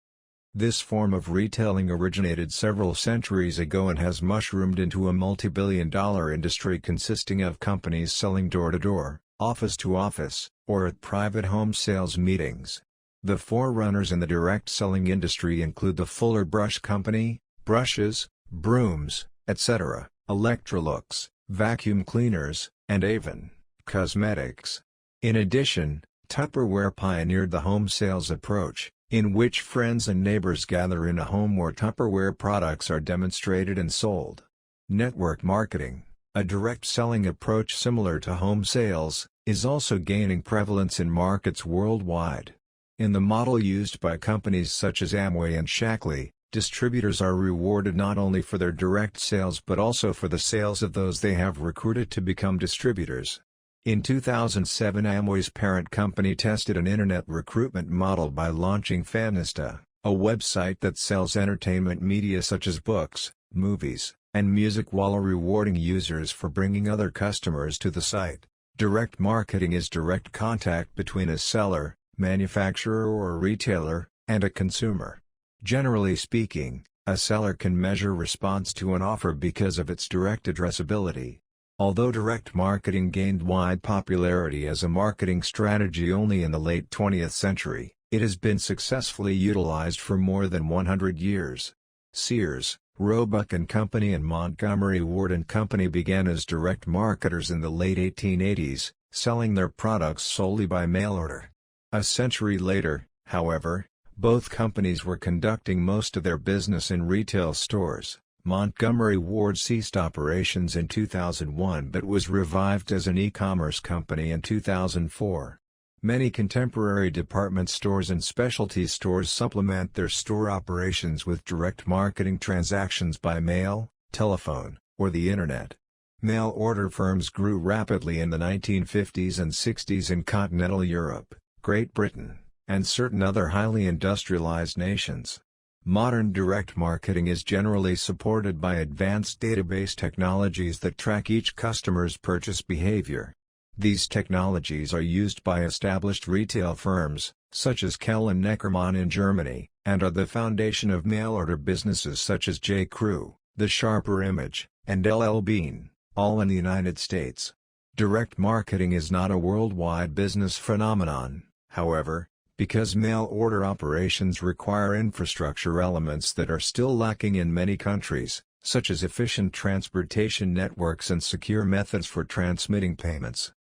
This form of retailing originated several centuries ago and has mushroomed into a multi-billion-dollar industry consisting of companies selling door-to-door, office-to-office, or at private home sales meetings. The forerunners in the direct selling industry include the Fuller Brush Company, brushes, brooms, etc., Electrolux, vacuum cleaners, and Avon, cosmetics. In addition, Tupperware pioneered the home sales approach, in which friends and neighbors gather in a home where Tupperware products are demonstrated and sold. Network marketing, a direct selling approach similar to home sales, is also gaining prevalence in markets worldwide. In the model used by companies such as Amway and Shaklee, distributors are rewarded not only for their direct sales but also for the sales of those they have recruited to become distributors. In 2007, Amway's parent company tested an internet recruitment model by launching Fanista, a website that sells entertainment media such as books, movies, and music while rewarding users for bringing other customers to the site. Direct marketing is direct contact between a seller, manufacturer or retailer, and a consumer. Generally speaking, a seller can measure response to an offer because of its direct addressability. Although direct marketing gained wide popularity as a marketing strategy only in the late 20th century, it has been successfully utilized for more than 100 years. Sears, Roebuck & Company and Montgomery Ward & Company began as direct marketers in the late 1880s, selling their products solely by mail order. A century later, however, both companies were conducting most of their business in retail stores. Montgomery Ward ceased operations in 2001 but was revived as an e-commerce company in 2004. Many contemporary department stores and specialty stores supplement their store operations with direct marketing transactions by mail, telephone, or the Internet. Mail order firms grew rapidly in the 1950s and 60s in continental Europe, Great Britain, and certain other highly industrialized nations. Modern direct marketing is generally supported by advanced database technologies that track each customer's purchase behavior. These technologies are used by established retail firms, such as Kell & Neckermann in Germany, and are the foundation of mail-order businesses such as J.Crew, The Sharper Image, and L.L. Bean, all in the United States. Direct marketing is not a worldwide business phenomenon, however, because mail-order operations require infrastructure elements that are still lacking in many countries, such as efficient transportation networks and secure methods for transmitting payments.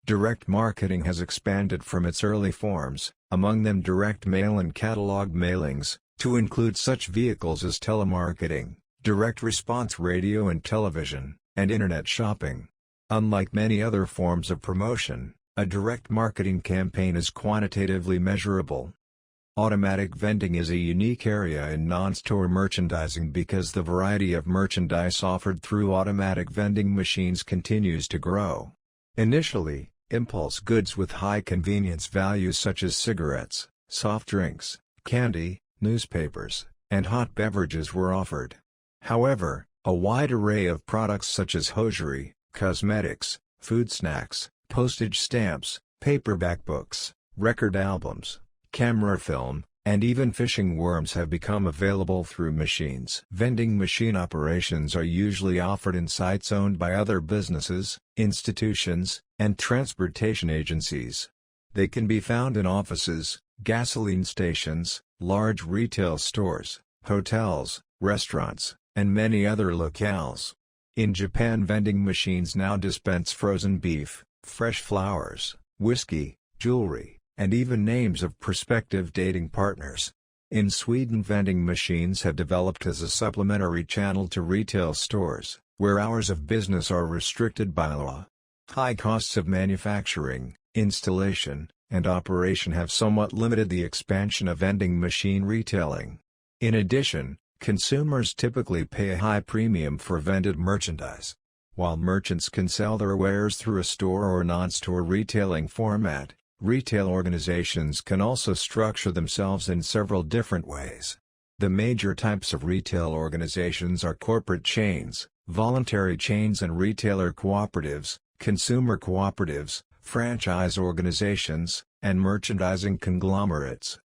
Direct marketing has expanded from its early forms, among them direct mail and catalog mailings, to include such vehicles as telemarketing, direct response radio and television, and Internet shopping. Unlike many other forms of promotion, a direct marketing campaign is quantitatively measurable. Automatic vending is a unique area in non-store merchandising because the variety of merchandise offered through automatic vending machines continues to grow. Initially, impulse goods with high convenience values such as cigarettes, soft drinks, candy, newspapers, and hot beverages were offered. However, a wide array of products such as hosiery, cosmetics, food snacks, postage stamps, paperback books, record albums, camera film, and even fishing worms have become available through machines. Vending machine operations are usually offered in sites owned by other businesses, institutions, and transportation agencies. They can be found in offices, gasoline stations, large retail stores, hotels, restaurants, and many other locales. In Japan, vending machines now dispense frozen beef, fresh flowers, whiskey, jewelry, and even names of prospective dating partners. In Sweden, vending machines have developed as a supplementary channel to retail stores, where hours of business are restricted by law. High costs of manufacturing, installation, and operation have somewhat limited the expansion of vending machine retailing. In addition, consumers typically pay a high premium for vended merchandise. While merchants can sell their wares through a store or non-store retailing format, retail organizations can also structure themselves in several different ways. The major types of retail organizations are corporate chains, voluntary chains and retailer cooperatives, consumer cooperatives, franchise organizations, and merchandising conglomerates.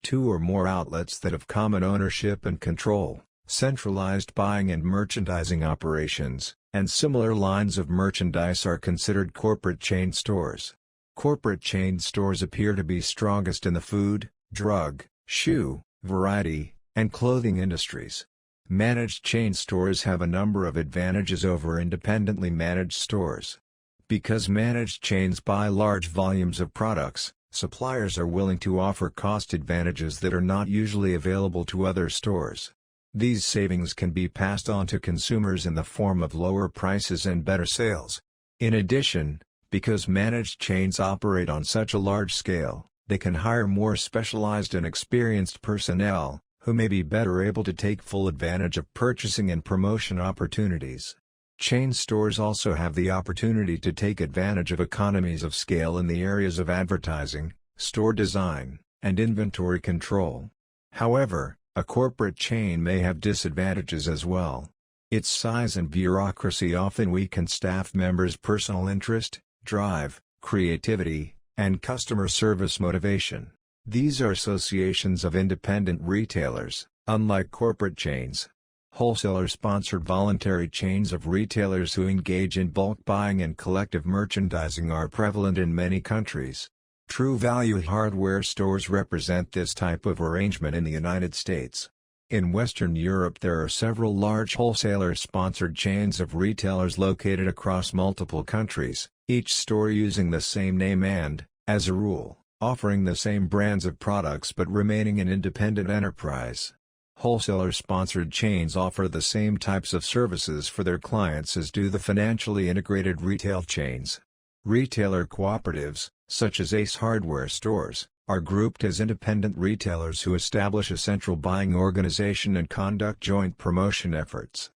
Two or more outlets that have common ownership and control, centralized buying and merchandising operations, and similar lines of merchandise are considered corporate chain stores. Corporate chain stores appear to be strongest in the food, drug, shoe, variety, and clothing industries. Managed chain stores have a number of advantages over independently managed stores. Because managed chains buy large volumes of products, suppliers are willing to offer cost advantages that are not usually available to other stores. These savings can be passed on to consumers in the form of lower prices and better sales. In addition, because managed chains operate on such a large scale, they can hire more specialized and experienced personnel, who may be better able to take full advantage of purchasing and promotion opportunities. Chain stores also have the opportunity to take advantage of economies of scale in the areas of advertising, store design, and inventory control. However, a corporate chain may have disadvantages as well. Its size and bureaucracy often weaken staff members' personal interest, drive, creativity, and customer service motivation. These are associations of independent retailers, unlike corporate chains. Wholesaler-sponsored voluntary chains of retailers who engage in bulk buying and collective merchandising are prevalent in many countries. True value hardware stores represent this type of arrangement in the United States. In Western Europe there are several large wholesaler-sponsored chains of retailers located across multiple countries, each store using the same name and, as a rule, offering the same brands of products but remaining an independent enterprise. Wholesaler-sponsored chains offer the same types of services for their clients as do the financially integrated retail chains. Retailer cooperatives, such as Ace hardware stores, are grouped as independent retailers who establish a central buying organization and conduct joint promotion efforts.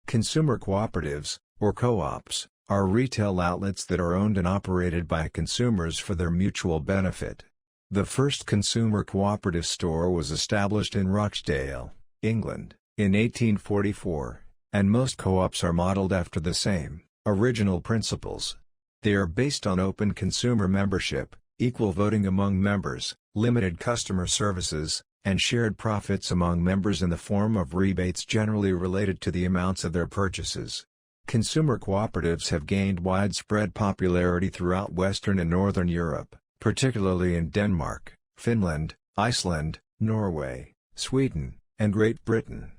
Consumer cooperatives, or co-ops, are retail outlets that are owned and operated by consumers for their mutual benefit. The first consumer cooperative store was established in Rochdale, England, in 1844, and most co-ops are modeled after the same, original principles. They are based on open consumer membership, equal voting among members, limited customer services, and shared profits among members in the form of rebates generally related to the amounts of their purchases. Consumer cooperatives have gained widespread popularity throughout Western and Northern Europe, particularly in Denmark, Finland, Iceland, Norway, Sweden, and Great Britain.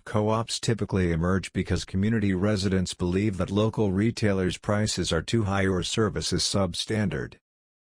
Co-ops typically emerge because community residents believe that local retailers' prices are too high or services substandard.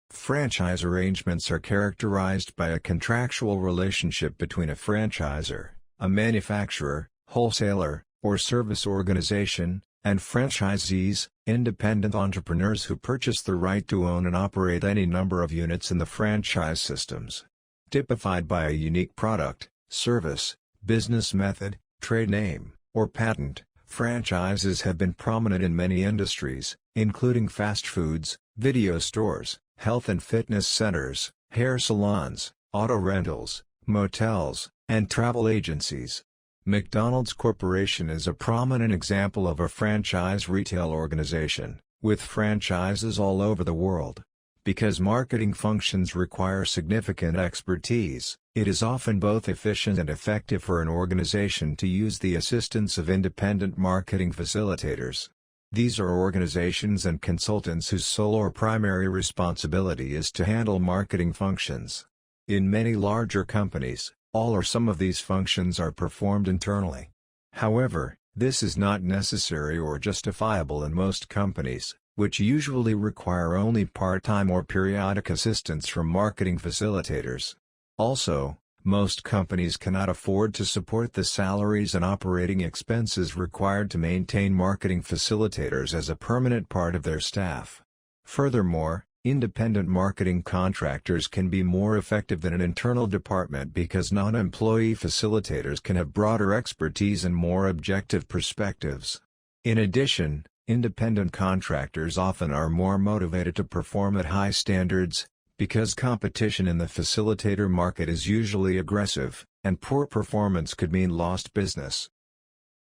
Franchise arrangements are characterized by a contractual relationship between a franchisor, a manufacturer, wholesaler, or service organization, and franchisees, independent entrepreneurs who purchase the right to own and operate any number of units in the franchise systems. Typified by a unique product, service, business method, trade name, or patent, franchises have been prominent in many industries, including fast foods, video stores, health and fitness centers, hair salons, auto rentals, motels, and travel agencies. McDonald's Corporation is a prominent example of a franchise retail organization, with franchises all over the world. Because marketing functions require significant expertise, it is often both efficient and effective for an organization to use the assistance of independent marketing facilitators. These are organizations and consultants whose sole or primary responsibility is to handle marketing functions. In many larger companies, all or some of these functions are performed internally. However, this is not necessary or justifiable in most companies, which usually require only part-time or periodic assistance from marketing facilitators. Also, most companies cannot afford to support the salaries and operating expenses required to maintain marketing facilitators as a permanent part of their staff. Furthermore, independent marketing contractors can be more effective than an internal department because non-employee facilitators can have broader expertise and more objective perspectives. In addition, independent contractors often are more motivated to perform at high standards, because competition in the facilitator market is usually aggressive, and poor performance could mean lost business.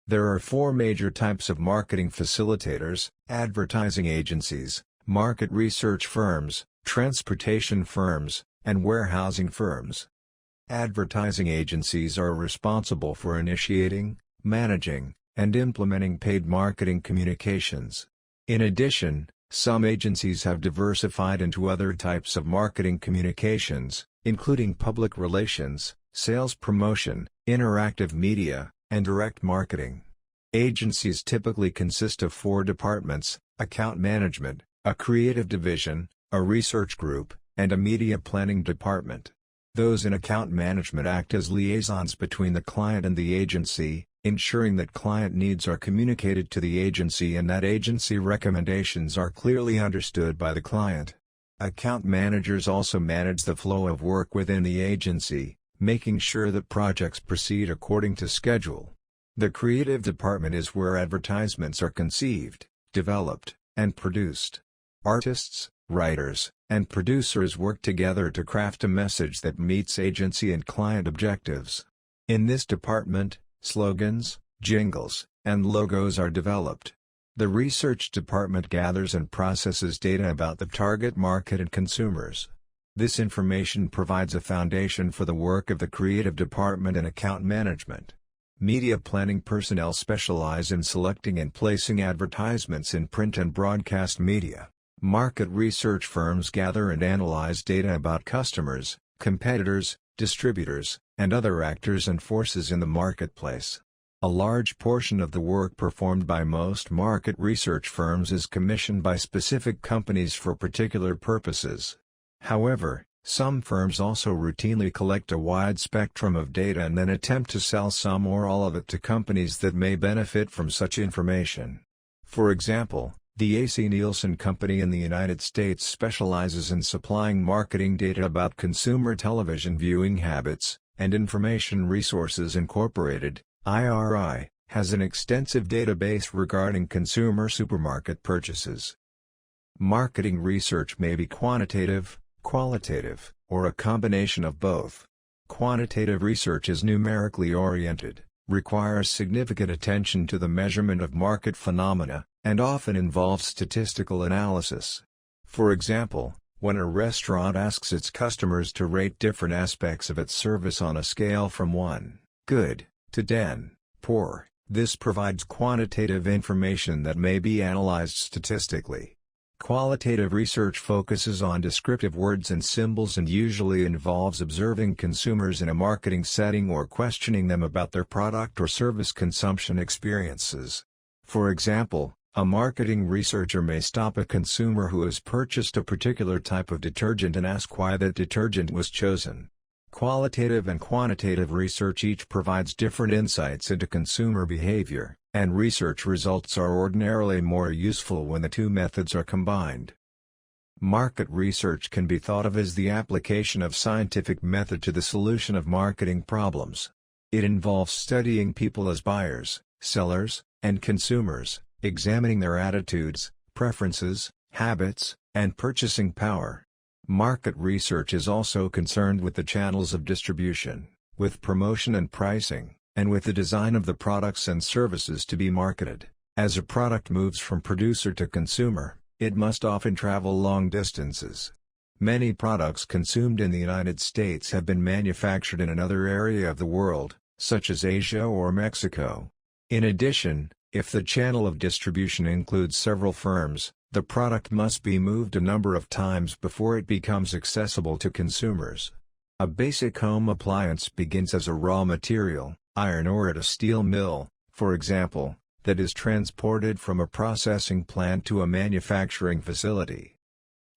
There are four major types of marketing facilitators: advertising agencies, market research firms, transportation firms, and warehousing firms. Advertising agencies are responsible for initiating, managing, and implementing paid marketing communications. In addition, some agencies have diversified into other types of marketing communications, including public relations, sales promotion, interactive media, and direct marketing. Agencies typically consist of four departments: account management, a creative division, a research group, and a media planning department. Those in account management act as liaisons between the client and the agency, ensuring that client needs are communicated to the agency and that agency recommendations are clearly understood by the client. Account managers also manage the flow of work within the agency, making sure that projects proceed according to schedule. The creative department is where advertisements are conceived, developed, and produced. Artists, writers, and producers work together to craft a message that meets agency and client objectives. In this department, slogans, jingles, and logos are developed. The research department gathers and processes data about the target market and consumers. This information provides a foundation for the work of the creative department and account management. Media planning personnel specialize in selecting and placing advertisements in print and broadcast media. Market research firms gather and analyze data about customers, competitors, distributors, and other actors and forces in the marketplace. A large portion of the work performed by most market research firms is commissioned by specific companies for particular purposes. However, some firms also routinely collect a wide spectrum of data and then attempt to sell some or all of it to companies that may benefit from such information. For example, the AC Nielsen Company in the United States specializes in supplying marketing data about consumer television viewing habits, and Information Resources Incorporated, IRI, has an extensive database regarding consumer supermarket purchases. Marketing research may be quantitative, qualitative, or a combination of both. Quantitative research is numerically oriented, requires significant attention to the measurement of market phenomena, and often involves statistical analysis. For example, when a restaurant asks its customers to rate different aspects of its service on a scale from 1, good, to 10, poor, this provides quantitative information that may be analyzed statistically. Qualitative research focuses on descriptive words and symbols and usually involves observing consumers in a marketing setting or questioning them about their product or service consumption experiences. For example, a marketing researcher may stop a consumer who has purchased a particular type of detergent and ask why that detergent was chosen. Qualitative and quantitative research each provides different insights into consumer behavior, and research results are ordinarily more useful when the two methods are combined. Market research can be thought of as the application of scientific method to the solution of marketing problems. It involves studying people as buyers, sellers, and consumers, examining their attitudes, preferences, habits, and purchasing power. Market research is also concerned with the channels of distribution, with promotion and pricing, and with the design of the products and services to be marketed. As a product moves from producer to consumer, it must often travel long distances. Many products consumed in the United States have been manufactured in another area of the world, such as Asia or Mexico. In addition, if the channel of distribution includes several firms, the product must be moved a number of times before it becomes accessible to consumers. A basic home appliance begins as a raw material, iron ore at a steel mill, for example, that is transported from a processing plant to a manufacturing facility.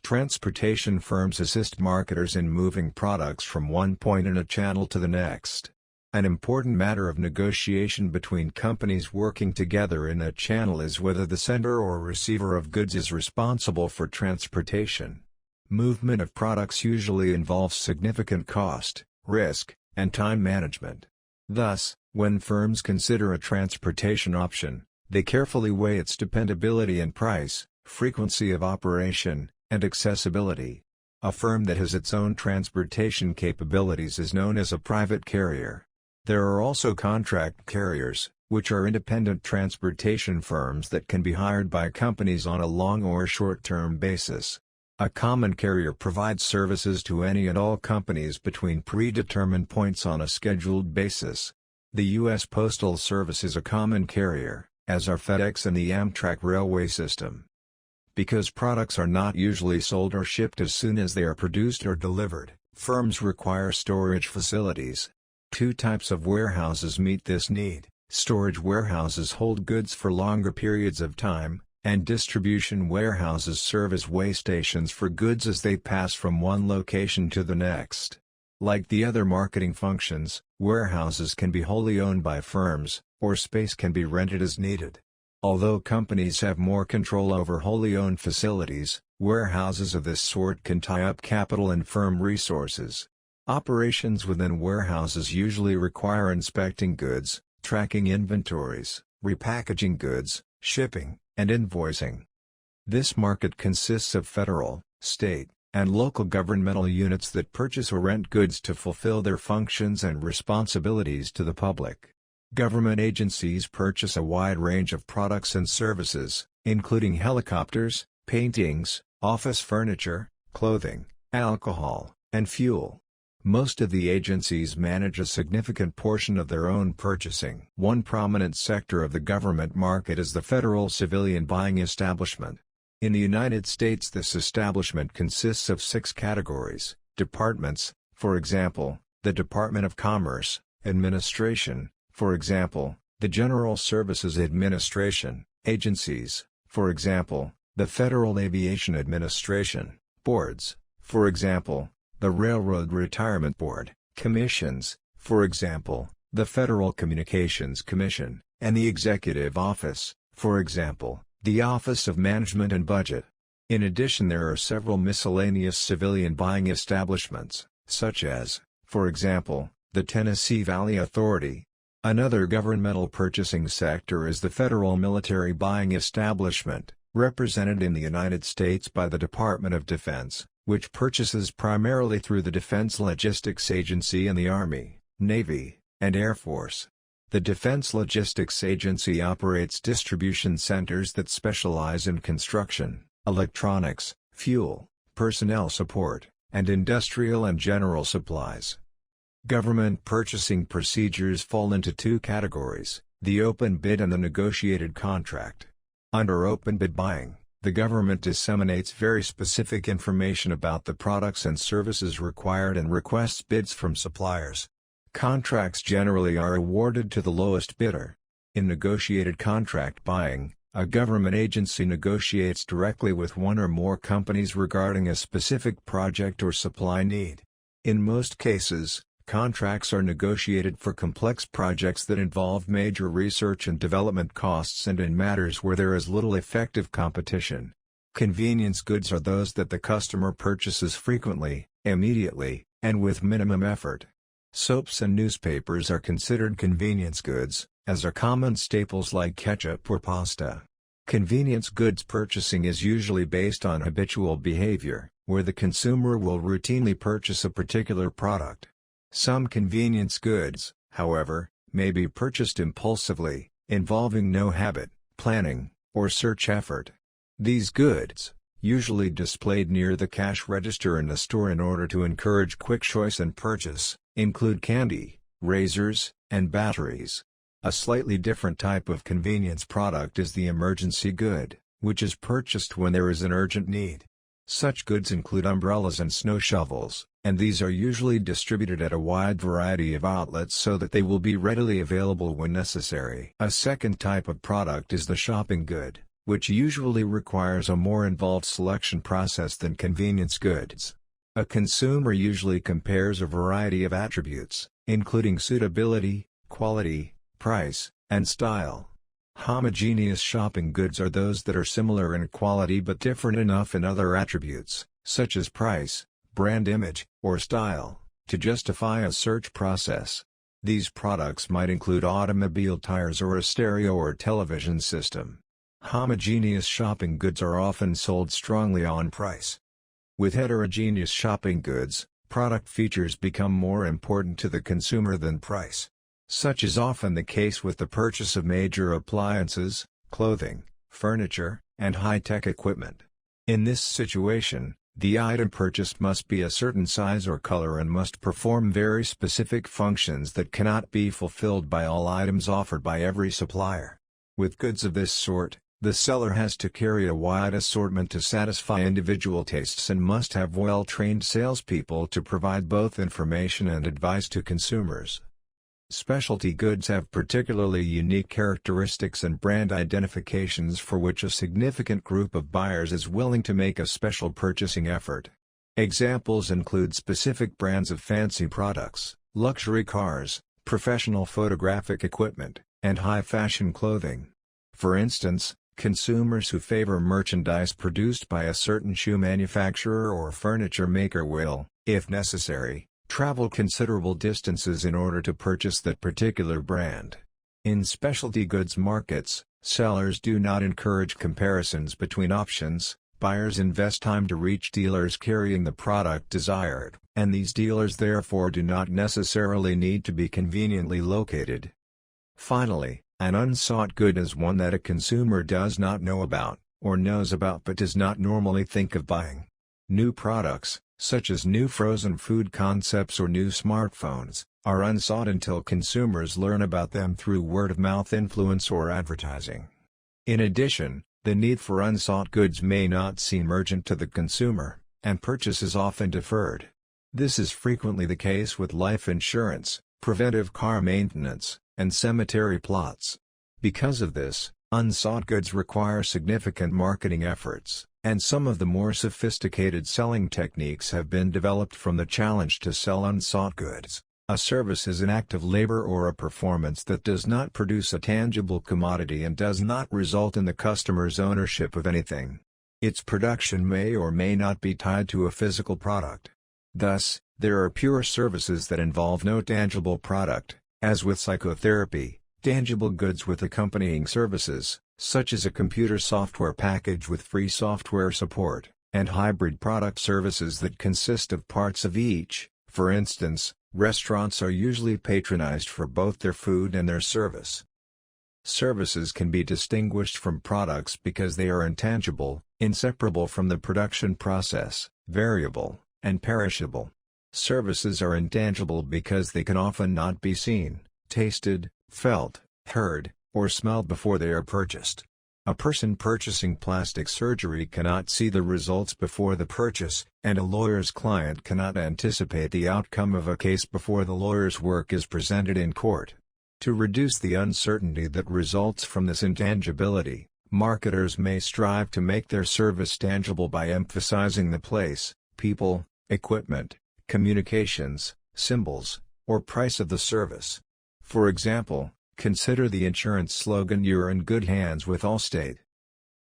Transportation firms assist marketers in moving products from one point in a channel to the next. An important matter of negotiation between companies working together in a channel is whether the sender or receiver of goods is responsible for transportation. Movement of products usually involves significant cost, risk, and time management. Thus, when firms consider a transportation option, they carefully weigh its dependability and price, frequency of operation, and accessibility. A firm that has its own transportation capabilities is known as a private carrier. There are also contract carriers, which are independent transportation firms that can be hired by companies on a long or short-term basis. A common carrier provides services to any and all companies between predetermined points on a scheduled basis. The U.S. Postal Service is a common carrier, as are FedEx and the Amtrak railway system. Because products are not usually sold or shipped as soon as they are produced or delivered, firms require storage facilities. Two types of warehouses meet this need. Storage warehouses hold goods for longer periods of time, and distribution warehouses serve as weigh stations for goods as they pass from one location to the next. Like the other marketing functions, warehouses can be wholly owned by firms, or space can be rented as needed. Although companies have more control over wholly owned facilities, warehouses of this sort can tie up capital and firm resources. Operations within warehouses usually require inspecting goods, tracking inventories, repackaging goods, shipping, and invoicing. This market consists of federal, state, and local governmental units that purchase or rent goods to fulfill their functions and responsibilities to the public. Government agencies purchase a wide range of products and services, including helicopters, paintings, office furniture, clothing, alcohol, and fuel. Most of the agencies manage a significant portion of their own purchasing. One prominent sector of the government market is the federal civilian buying establishment. In the United States, this establishment consists of 6 categories: departments, for example, the Department of Commerce; administration, for example, the General Services Administration; agencies, for example, the Federal Aviation Administration; boards, for example, the Railroad Retirement Board; commissions, for example, the Federal Communications Commission; and the Executive Office, for example, the Office of Management and Budget. In addition, there are several miscellaneous civilian buying establishments, such as, for example, the Tennessee Valley Authority. Another governmental purchasing sector is the federal military buying establishment, represented in the United States by the Department of Defense, which purchases primarily through the Defense Logistics Agency and the Army, Navy, and Air Force. The Defense Logistics Agency operates distribution centers that specialize in construction, electronics, fuel, personnel support, and industrial and general supplies. Government purchasing procedures fall into 2 categories: the open bid and the negotiated contract. Under open bid buying, the government disseminates very specific information about the products and services required and requests bids from suppliers. Contracts generally are awarded to the lowest bidder. In negotiated contract buying, a government agency negotiates directly with one or more companies regarding a specific project or supply need. In most cases, contracts are negotiated for complex projects that involve major research and development costs and in matters where there is little effective competition. Convenience goods are those that the customer purchases frequently, immediately, and with minimum effort. Soaps and newspapers are considered convenience goods, as are common staples like ketchup or pasta. Convenience goods purchasing is usually based on habitual behavior, where the consumer will routinely purchase a particular product. Some convenience goods, however, may be purchased impulsively, involving no habit, planning, or search effort. These goods, usually displayed near the cash register in the store in order to encourage quick choice and purchase, include candy, razors, and batteries. A slightly different type of convenience product is the emergency good, which is purchased when there is an urgent need. Such goods include umbrellas and snow shovels, and these are usually distributed at a wide variety of outlets so that they will be readily available when necessary. A second type of product is the shopping good, which usually requires a more involved selection process than convenience goods. A consumer usually compares a variety of attributes, including suitability, quality, price, and style. Homogeneous shopping goods are those that are similar in quality but different enough in other attributes, such as price, brand image, or style, to justify a search process. These products might include automobile tires or a stereo or television system. Homogeneous shopping goods are often sold strongly on price. With heterogeneous shopping goods, product features become more important to the consumer than price. Such is often the case with the purchase of major appliances, clothing, furniture, and high-tech equipment. In this situation, the item purchased must be a certain size or color and must perform very specific functions that cannot be fulfilled by all items offered by every supplier. With goods of this sort, the seller has to carry a wide assortment to satisfy individual tastes and must have well-trained salespeople to provide both information and advice to consumers. Specialty goods have particularly unique characteristics and brand identifications for which a significant group of buyers is willing to make a special purchasing effort. Examples include specific brands of fancy products, luxury cars, professional photographic equipment, and high-fashion clothing. For instance, consumers who favor merchandise produced by a certain shoe manufacturer or furniture maker will, if necessary, travel considerable distances in order to purchase that particular brand. In specialty goods markets, sellers do not encourage comparisons between options. Buyers invest time to reach dealers carrying the product desired, and these dealers therefore do not necessarily need to be conveniently located. Finally, an unsought good is one that a consumer does not know about, or knows about but does not normally think of buying. New products, such as new frozen food concepts or new smartphones, are unsought until consumers learn about them through word-of-mouth influence or advertising. In addition, the need for unsought goods may not seem urgent to the consumer, and purchase is often deferred. This is frequently the case with life insurance, preventive car maintenance, and cemetery plots. Because of this, unsought goods require significant marketing efforts, and some of the more sophisticated selling techniques have been developed from the challenge to sell unsought goods. A service is an act of labor or a performance that does not produce a tangible commodity and does not result in the customer's ownership of anything. Its production may or may not be tied to a physical product. Thus, there are pure services that involve no tangible product, as with psychotherapy, tangible goods with accompanying services, such as a computer software package with free software support, and hybrid product services that consist of parts of each. For instance, restaurants are usually patronized for both their food and their service. Services can be distinguished from products because they are intangible, inseparable from the production process, variable, and perishable. Services are intangible because they can often not be seen, tasted, felt, heard, or smelled before they are purchased. A person purchasing plastic surgery cannot see the results before the purchase, and a lawyer's client cannot anticipate the outcome of a case before the lawyer's work is presented in court. To reduce the uncertainty that results from this intangibility, marketers may strive to make their service tangible by emphasizing the place, people, equipment, communications, symbols, or price of the service. For example, consider the insurance slogan "You're in good hands with Allstate."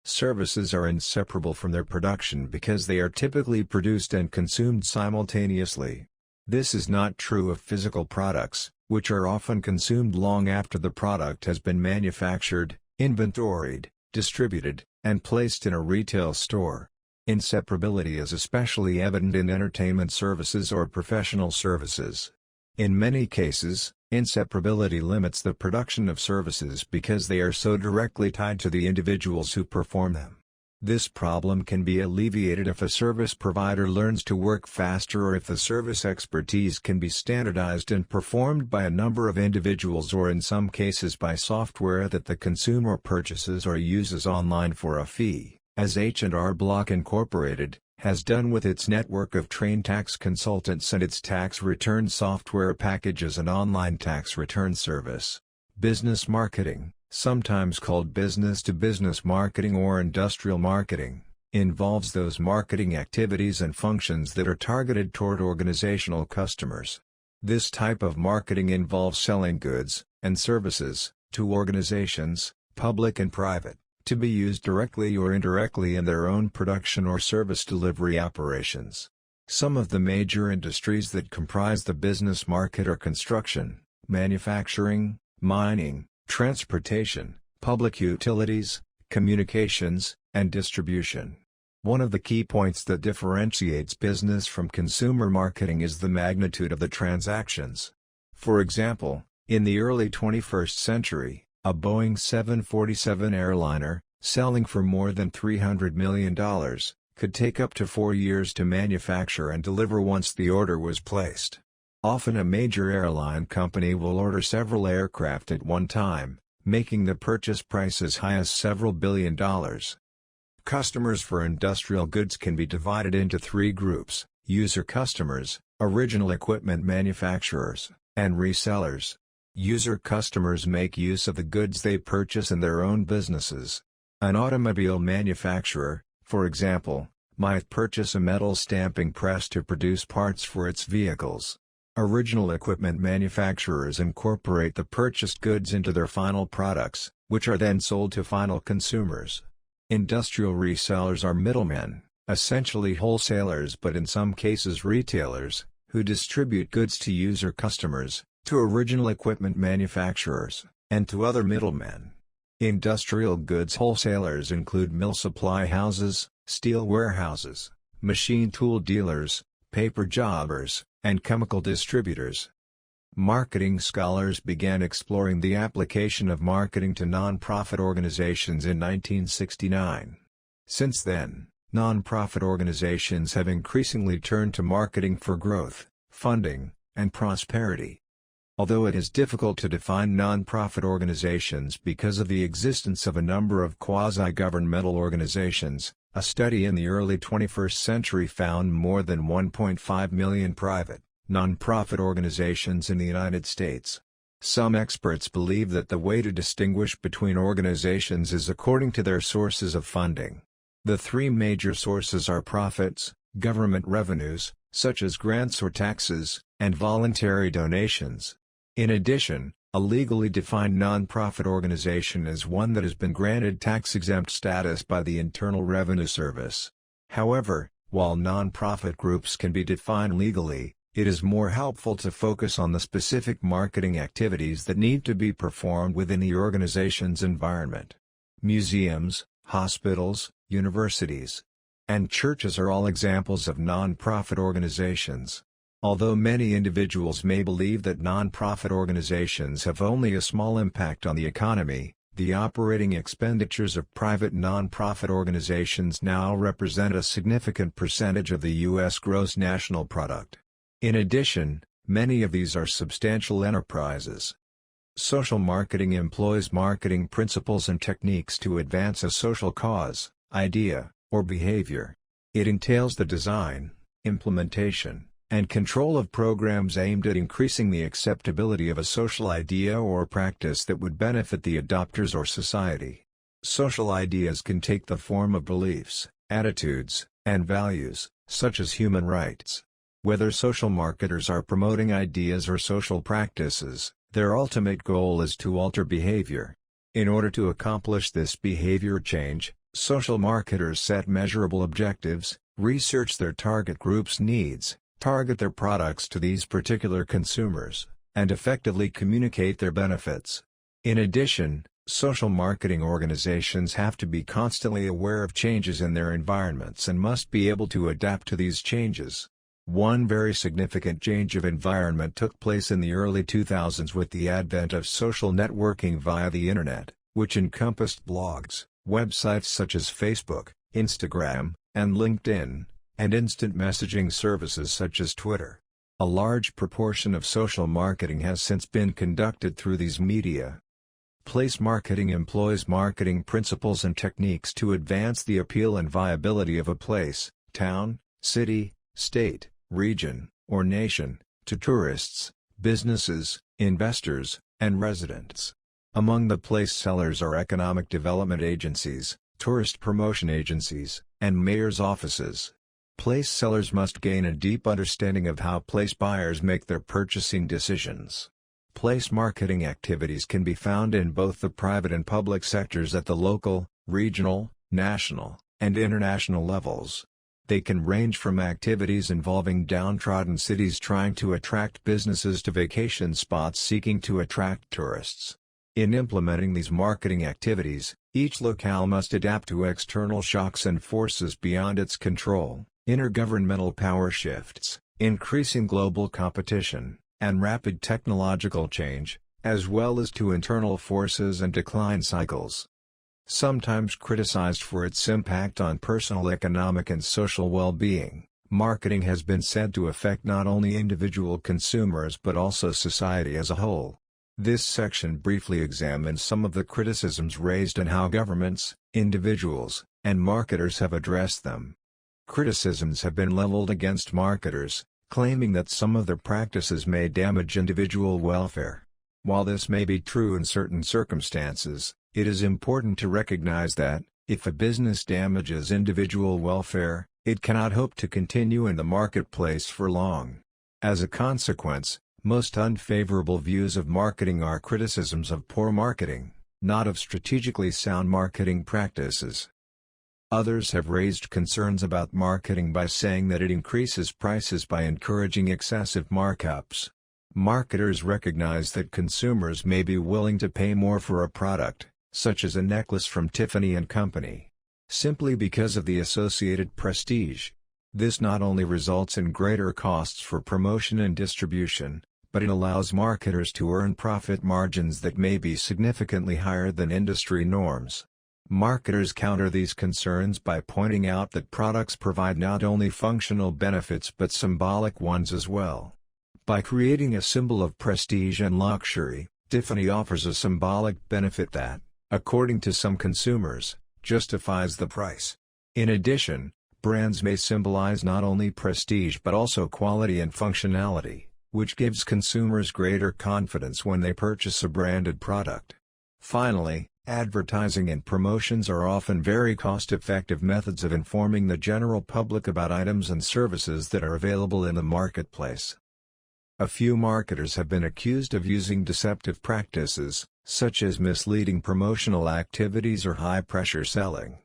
Services are inseparable from their production because they are typically produced and consumed simultaneously. This is not true of physical products, which are often consumed long after the product has been manufactured, inventoried, distributed, and placed in a retail store. Inseparability is especially evident in entertainment services or professional services. In many cases, inseparability limits the production of services because they are so directly tied to the individuals who perform them. This problem can be alleviated if a service provider learns to work faster or if the service expertise can be standardized and performed by a number of individuals, or in some cases by software that the consumer purchases or uses online for a fee, as H&R Block Incorporated has done with its network of trained tax consultants and its tax return software packages and online tax return service. Business marketing, sometimes called business-to-business marketing or industrial marketing, involves those marketing activities and functions that are targeted toward organizational customers. This type of marketing involves selling goods and services to organizations, public and private, to be used directly or indirectly in their own production or service delivery operations. Some of the major industries that comprise the business market are construction, manufacturing, mining, transportation, public utilities, communications, and distribution. One of the key points that differentiates business from consumer marketing is the magnitude of the transactions. For example, in the early 21st century, a Boeing 747 airliner, selling for more than $300 million, could take up to 4 years to manufacture and deliver once the order was placed. Often a major airline company will order several aircraft at one time, making the purchase price as high as several $billion. Customers for industrial goods can be divided into 3 groups: user customers, original equipment manufacturers, and resellers. User customers make use of the goods they purchase in their own businesses. An automobile manufacturer, for example, might purchase a metal stamping press to produce parts for its vehicles. Original equipment manufacturers incorporate the purchased goods into their final products, which are then sold to final consumers. Industrial resellers are middlemen, essentially wholesalers but in some cases retailers, who distribute goods to user customers, to original equipment manufacturers, and to other middlemen. Industrial goods wholesalers include mill supply houses, steel warehouses, machine tool dealers, paper jobbers, and chemical distributors. Marketing scholars began exploring the application of marketing to non-profit organizations in 1969. Since then, non-profit organizations have increasingly turned to marketing for growth, funding, and prosperity. Although it is difficult to define non-profit organizations because of the existence of a number of quasi-governmental organizations, a study in the early 21st century found more than 1.5 million private, non-profit organizations in the United States. Some experts believe that the way to distinguish between organizations is according to their sources of funding. The three major sources are profits, government revenues, such as grants or taxes, and voluntary donations. In addition, a legally defined non-profit organization is one that has been granted tax-exempt status by the Internal Revenue Service. However, while non-profit groups can be defined legally, it is more helpful to focus on the specific marketing activities that need to be performed within the organization's environment. Museums, hospitals, universities, and churches are all examples of non-profit organizations. Although many individuals may believe that non-profit organizations have only a small impact on the economy, the operating expenditures of private non-profit organizations now represent a significant percentage of the U.S. gross national product. In addition, many of these are substantial enterprises. Social marketing employs marketing principles and techniques to advance a social cause, idea, or behavior. It entails the design, implementation, and control of programs aimed at increasing the acceptability of a social idea or practice that would benefit the adopters or society. Social ideas can take the form of beliefs, attitudes, and values, such as human rights. Whether social marketers are promoting ideas or social practices, their ultimate goal is to alter behavior. In order to accomplish this behavior change, social marketers set measurable objectives, research their target group's needs, target their products to these particular consumers, and effectively communicate their benefits. In addition, social marketing organizations have to be constantly aware of changes in their environments and must be able to adapt to these changes. One very significant change of environment took place in the early 2000s with the advent of social networking via the Internet, which encompassed blogs, websites such as Facebook, Instagram, and LinkedIn, and instant messaging services such as Twitter. A large proportion of social marketing has since been conducted through these media. Place marketing employs marketing principles and techniques to advance the appeal and viability of a place, town, city, state, region, or nation, to tourists, businesses, investors, and residents. Among the place sellers are economic development agencies, tourist promotion agencies, and mayor's offices. Place sellers must gain a deep understanding of how place buyers make their purchasing decisions. Place marketing activities can be found in both the private and public sectors at the local, regional, national, and international levels. They can range from activities involving downtrodden cities trying to attract businesses to vacation spots seeking to attract tourists. In implementing these marketing activities, each locale must adapt to external shocks and forces beyond its control, intergovernmental power shifts, increasing global competition, and rapid technological change, as well as to internal forces and decline cycles. Sometimes criticized for its impact on personal economic and social well-being, marketing has been said to affect not only individual consumers but also society as a whole. This section briefly examines some of the criticisms raised and how governments, individuals, and marketers have addressed them. Criticisms have been leveled against marketers, claiming that some of their practices may damage individual welfare. While this may be true in certain circumstances, it is important to recognize that, if a business damages individual welfare, it cannot hope to continue in the marketplace for long. As a consequence, most unfavorable views of marketing are criticisms of poor marketing, not of strategically sound marketing practices. Others have raised concerns about marketing by saying that it increases prices by encouraging excessive markups. Marketers recognize that consumers may be willing to pay more for a product, such as a necklace from Tiffany & Company, simply because of the associated prestige. This not only results in greater costs for promotion and distribution, but it allows marketers to earn profit margins that may be significantly higher than industry norms. Marketers counter these concerns by pointing out that products provide not only functional benefits but symbolic ones as well. By creating a symbol of prestige and luxury, Tiffany offers a symbolic benefit that, according to some consumers, justifies the price. In addition, brands may symbolize not only prestige but also quality and functionality, which gives consumers greater confidence when they purchase a branded product. Finally, advertising and promotions are often very cost-effective methods of informing the general public about items and services that are available in the marketplace. A few marketers have been accused of using deceptive practices, such as misleading promotional activities or high-pressure selling.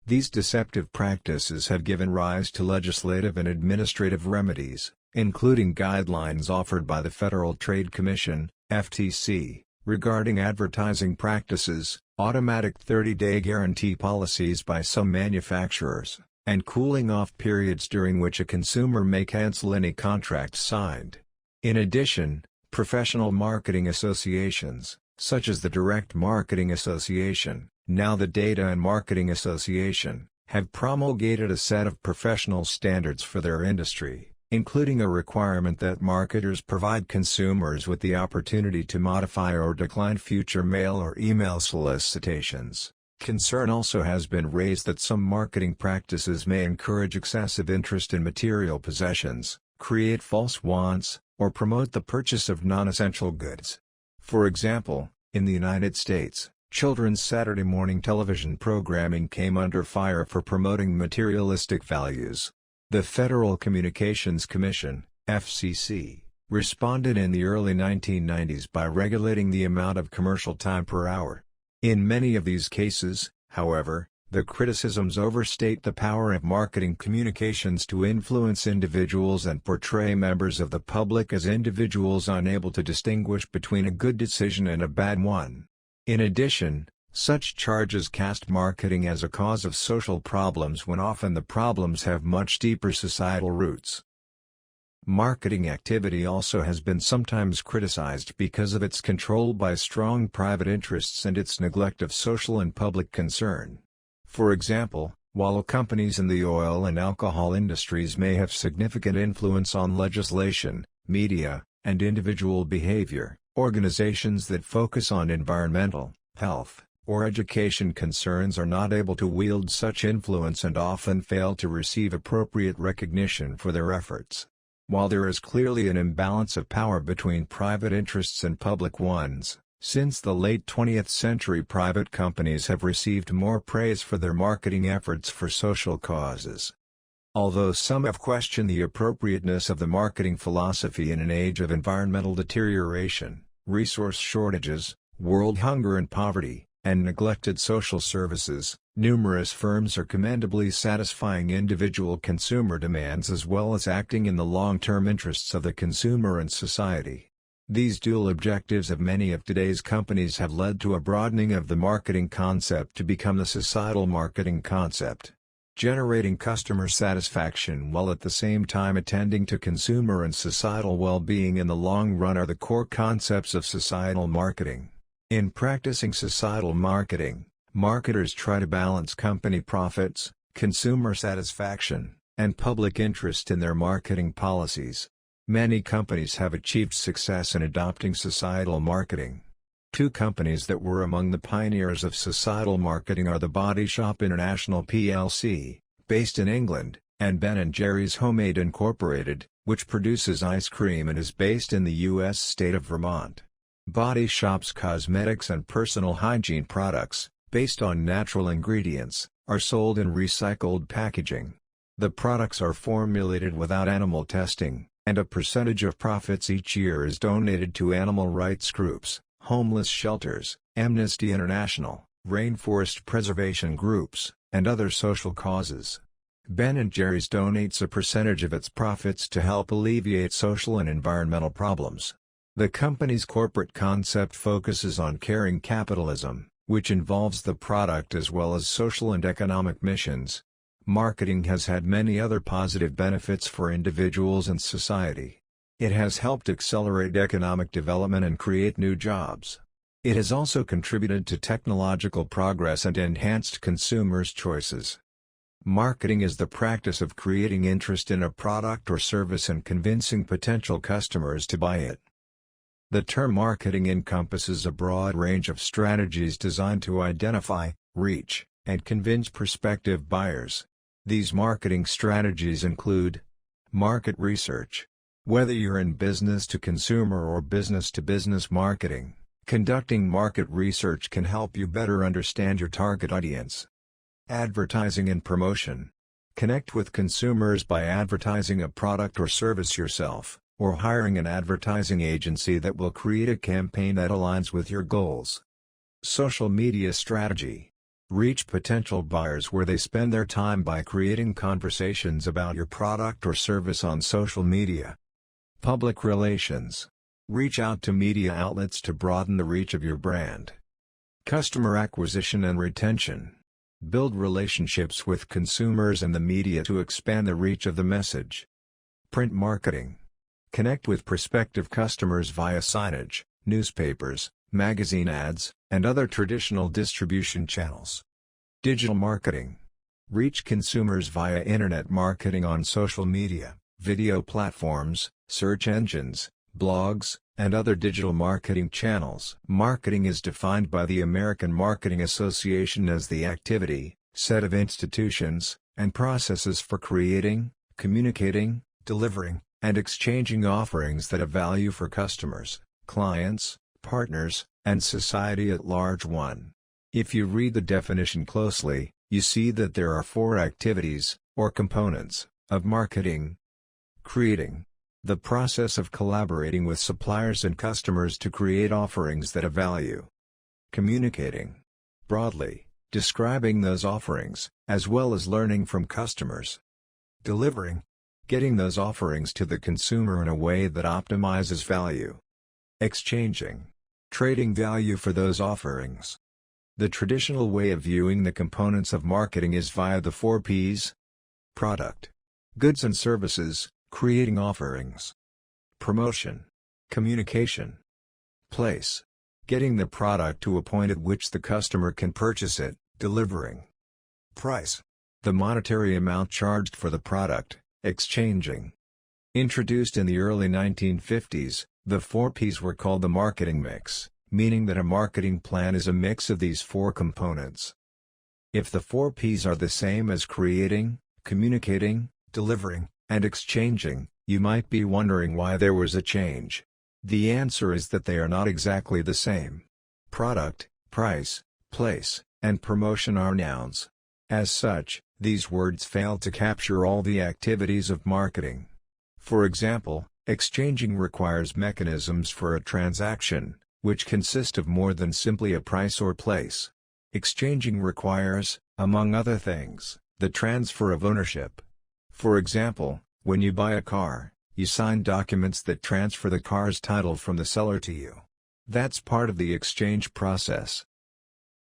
These deceptive practices have given rise to legislative and administrative remedies, including guidelines offered by the Federal Trade Commission, FTC, regarding advertising practices, automatic 30-day guarantee policies by some manufacturers, and cooling-off periods during which a consumer may cancel any contract signed. In addition, professional marketing associations, such as the Direct Marketing Association, now the Data and Marketing Association, have promulgated a set of professional standards for their industry, including a requirement that marketers provide consumers with the opportunity to modify or decline future mail or email solicitations. Concern also has been raised that some marketing practices may encourage excessive interest in material possessions, create false wants, or promote the purchase of non-essential goods. For example, in the United States, children's Saturday morning television programming came under fire for promoting materialistic values. The Federal Communications Commission, FCC, responded in the early 1990s by regulating the amount of commercial time per hour. In many of these cases, however, the criticisms overstate the power of marketing communications to influence individuals and portray members of the public as individuals unable to distinguish between a good decision and a bad one. In addition, such charges cast marketing as a cause of social problems when often the problems have much deeper societal roots. Marketing activity also has been sometimes criticized because of its control by strong private interests and its neglect of social and public concern. For example, while companies in the oil and alcohol industries may have significant influence on legislation, media, and individual behavior, organizations that focus on environmental, health, or education concerns are not able to wield such influence and often fail to receive appropriate recognition for their efforts. While there is clearly an imbalance of power between private interests and public ones, since the late 20th century private companies have received more praise for their marketing efforts for social causes. Although some have questioned the appropriateness of the marketing philosophy in an age of environmental deterioration, resource shortages, world hunger and poverty, and neglected social services, numerous firms are commendably satisfying individual consumer demands as well as acting in the long-term interests of the consumer and society. These dual objectives of many of today's companies have led to a broadening of the marketing concept to become the societal marketing concept. Generating customer satisfaction while at the same time attending to consumer and societal well-being in the long run are the core concepts of societal marketing. In practicing societal marketing, marketers try to balance company profits, consumer satisfaction, and public interest in their marketing policies. Many companies have achieved success in adopting societal marketing. Two companies that were among the pioneers of societal marketing are the Body Shop International plc, based in England, and Ben & Jerry's Homemade Incorporated, which produces ice cream and is based in the U.S. state of Vermont. Body Shop's cosmetics and personal hygiene products, based on natural ingredients, are sold in recycled packaging. The products are formulated without animal testing, and a percentage of profits each year is donated to animal rights groups, homeless shelters, Amnesty International, rainforest preservation groups, and other social causes. Ben & Jerry's donates a percentage of its profits to help alleviate social and environmental problems. The company's corporate concept focuses on caring capitalism, which involves the product as well as social and economic missions. Marketing has had many other positive benefits for individuals and society. It has helped accelerate economic development and create new jobs. It has also contributed to technological progress and enhanced consumers' choices. Marketing is the practice of creating interest in a product or service and convincing potential customers to buy it. The term marketing encompasses a broad range of strategies designed to identify, reach, and convince prospective buyers. These marketing strategies include market research. Whether you're in business-to-consumer or business-to-business marketing, conducting market research can help you better understand your target audience. Advertising and promotion. Connect with consumers by advertising a product or service yourself, or hiring an advertising agency that will create a campaign that aligns with your goals. Social media strategy. Reach potential buyers where they spend their time by creating conversations about your product or service on social media. Public relations. Reach out to media outlets to broaden the reach of your brand. Customer acquisition and retention. Build relationships with consumers and the media to expand the reach of the message. Print marketing. Connect with prospective customers via signage, newspapers, magazine ads, and other traditional distribution channels. Digital marketing. Reach consumers via internet marketing on social media, video platforms, search engines, blogs, and other digital marketing channels. Marketing is defined by the American Marketing Association as the activity, set of institutions, and processes for creating, communicating, delivering, and exchanging offerings that have value for customers, clients, partners, and society at large. 1. If you read the definition closely, you see that there are 4 activities, or components, of marketing. Creating. The process of collaborating with suppliers and customers to create offerings that have value. Communicating. Broadly, describing those offerings, as well as learning from customers. Delivering. Getting those offerings to the consumer in a way that optimizes value. Exchanging. Trading value for those offerings. The traditional way of viewing the components of marketing is via the 4 Ps. Product. Goods and services, creating offerings. Promotion. Communication. Place. Getting the product to a point at which the customer can purchase it, delivering. Price. The monetary amount charged for the product, exchanging. Introduced in the early 1950s, the 4 Ps were called the marketing mix, meaning that a marketing plan is a mix of these 4 components. If the 4 Ps are the same as creating, communicating, delivering, and exchanging, you might be wondering why there was a change. The answer is that they are not exactly the same. Product, price, place, and promotion are nouns. As such, these words fail to capture all the activities of marketing. For example, exchanging requires mechanisms for a transaction, which consist of more than simply a price or place. Exchanging requires, among other things, the transfer of ownership. For example, when you buy a car, you sign documents that transfer the car's title from the seller to you. That's part of the exchange process.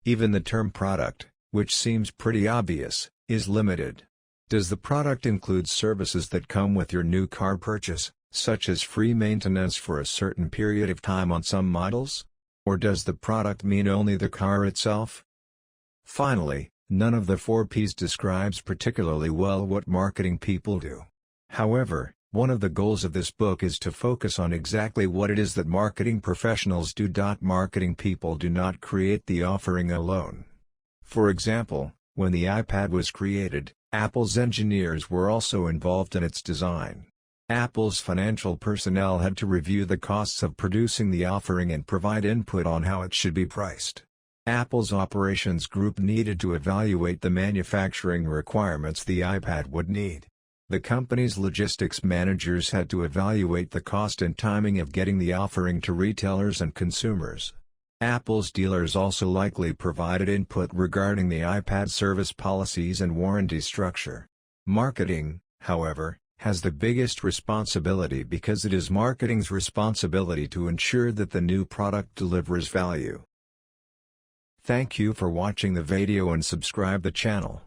Even the term product, which seems pretty obvious, is limited. Does the product include services that come with your new car purchase, such as free maintenance for a certain period of time on some models? Or does the product mean only the car itself? Finally, none of the 4 Ps describes particularly well what marketing people do. However, one of the goals of this book is to focus on exactly what it is that marketing professionals do. Marketing people do not create the offering alone. For example, when the iPad was created, Apple's engineers were also involved in its design. Apple's financial personnel had to review the costs of producing the offering and provide input on how it should be priced. Apple's operations group needed to evaluate the manufacturing requirements the iPad would need. The company's logistics managers had to evaluate the cost and timing of getting the offering to retailers and consumers. Apple's dealers also likely provided input regarding the iPad service policies and warranty structure. Marketing, however, has the biggest responsibility because it is marketing's responsibility to ensure that the new product delivers value. Thank you for watching the video and subscribe the channel.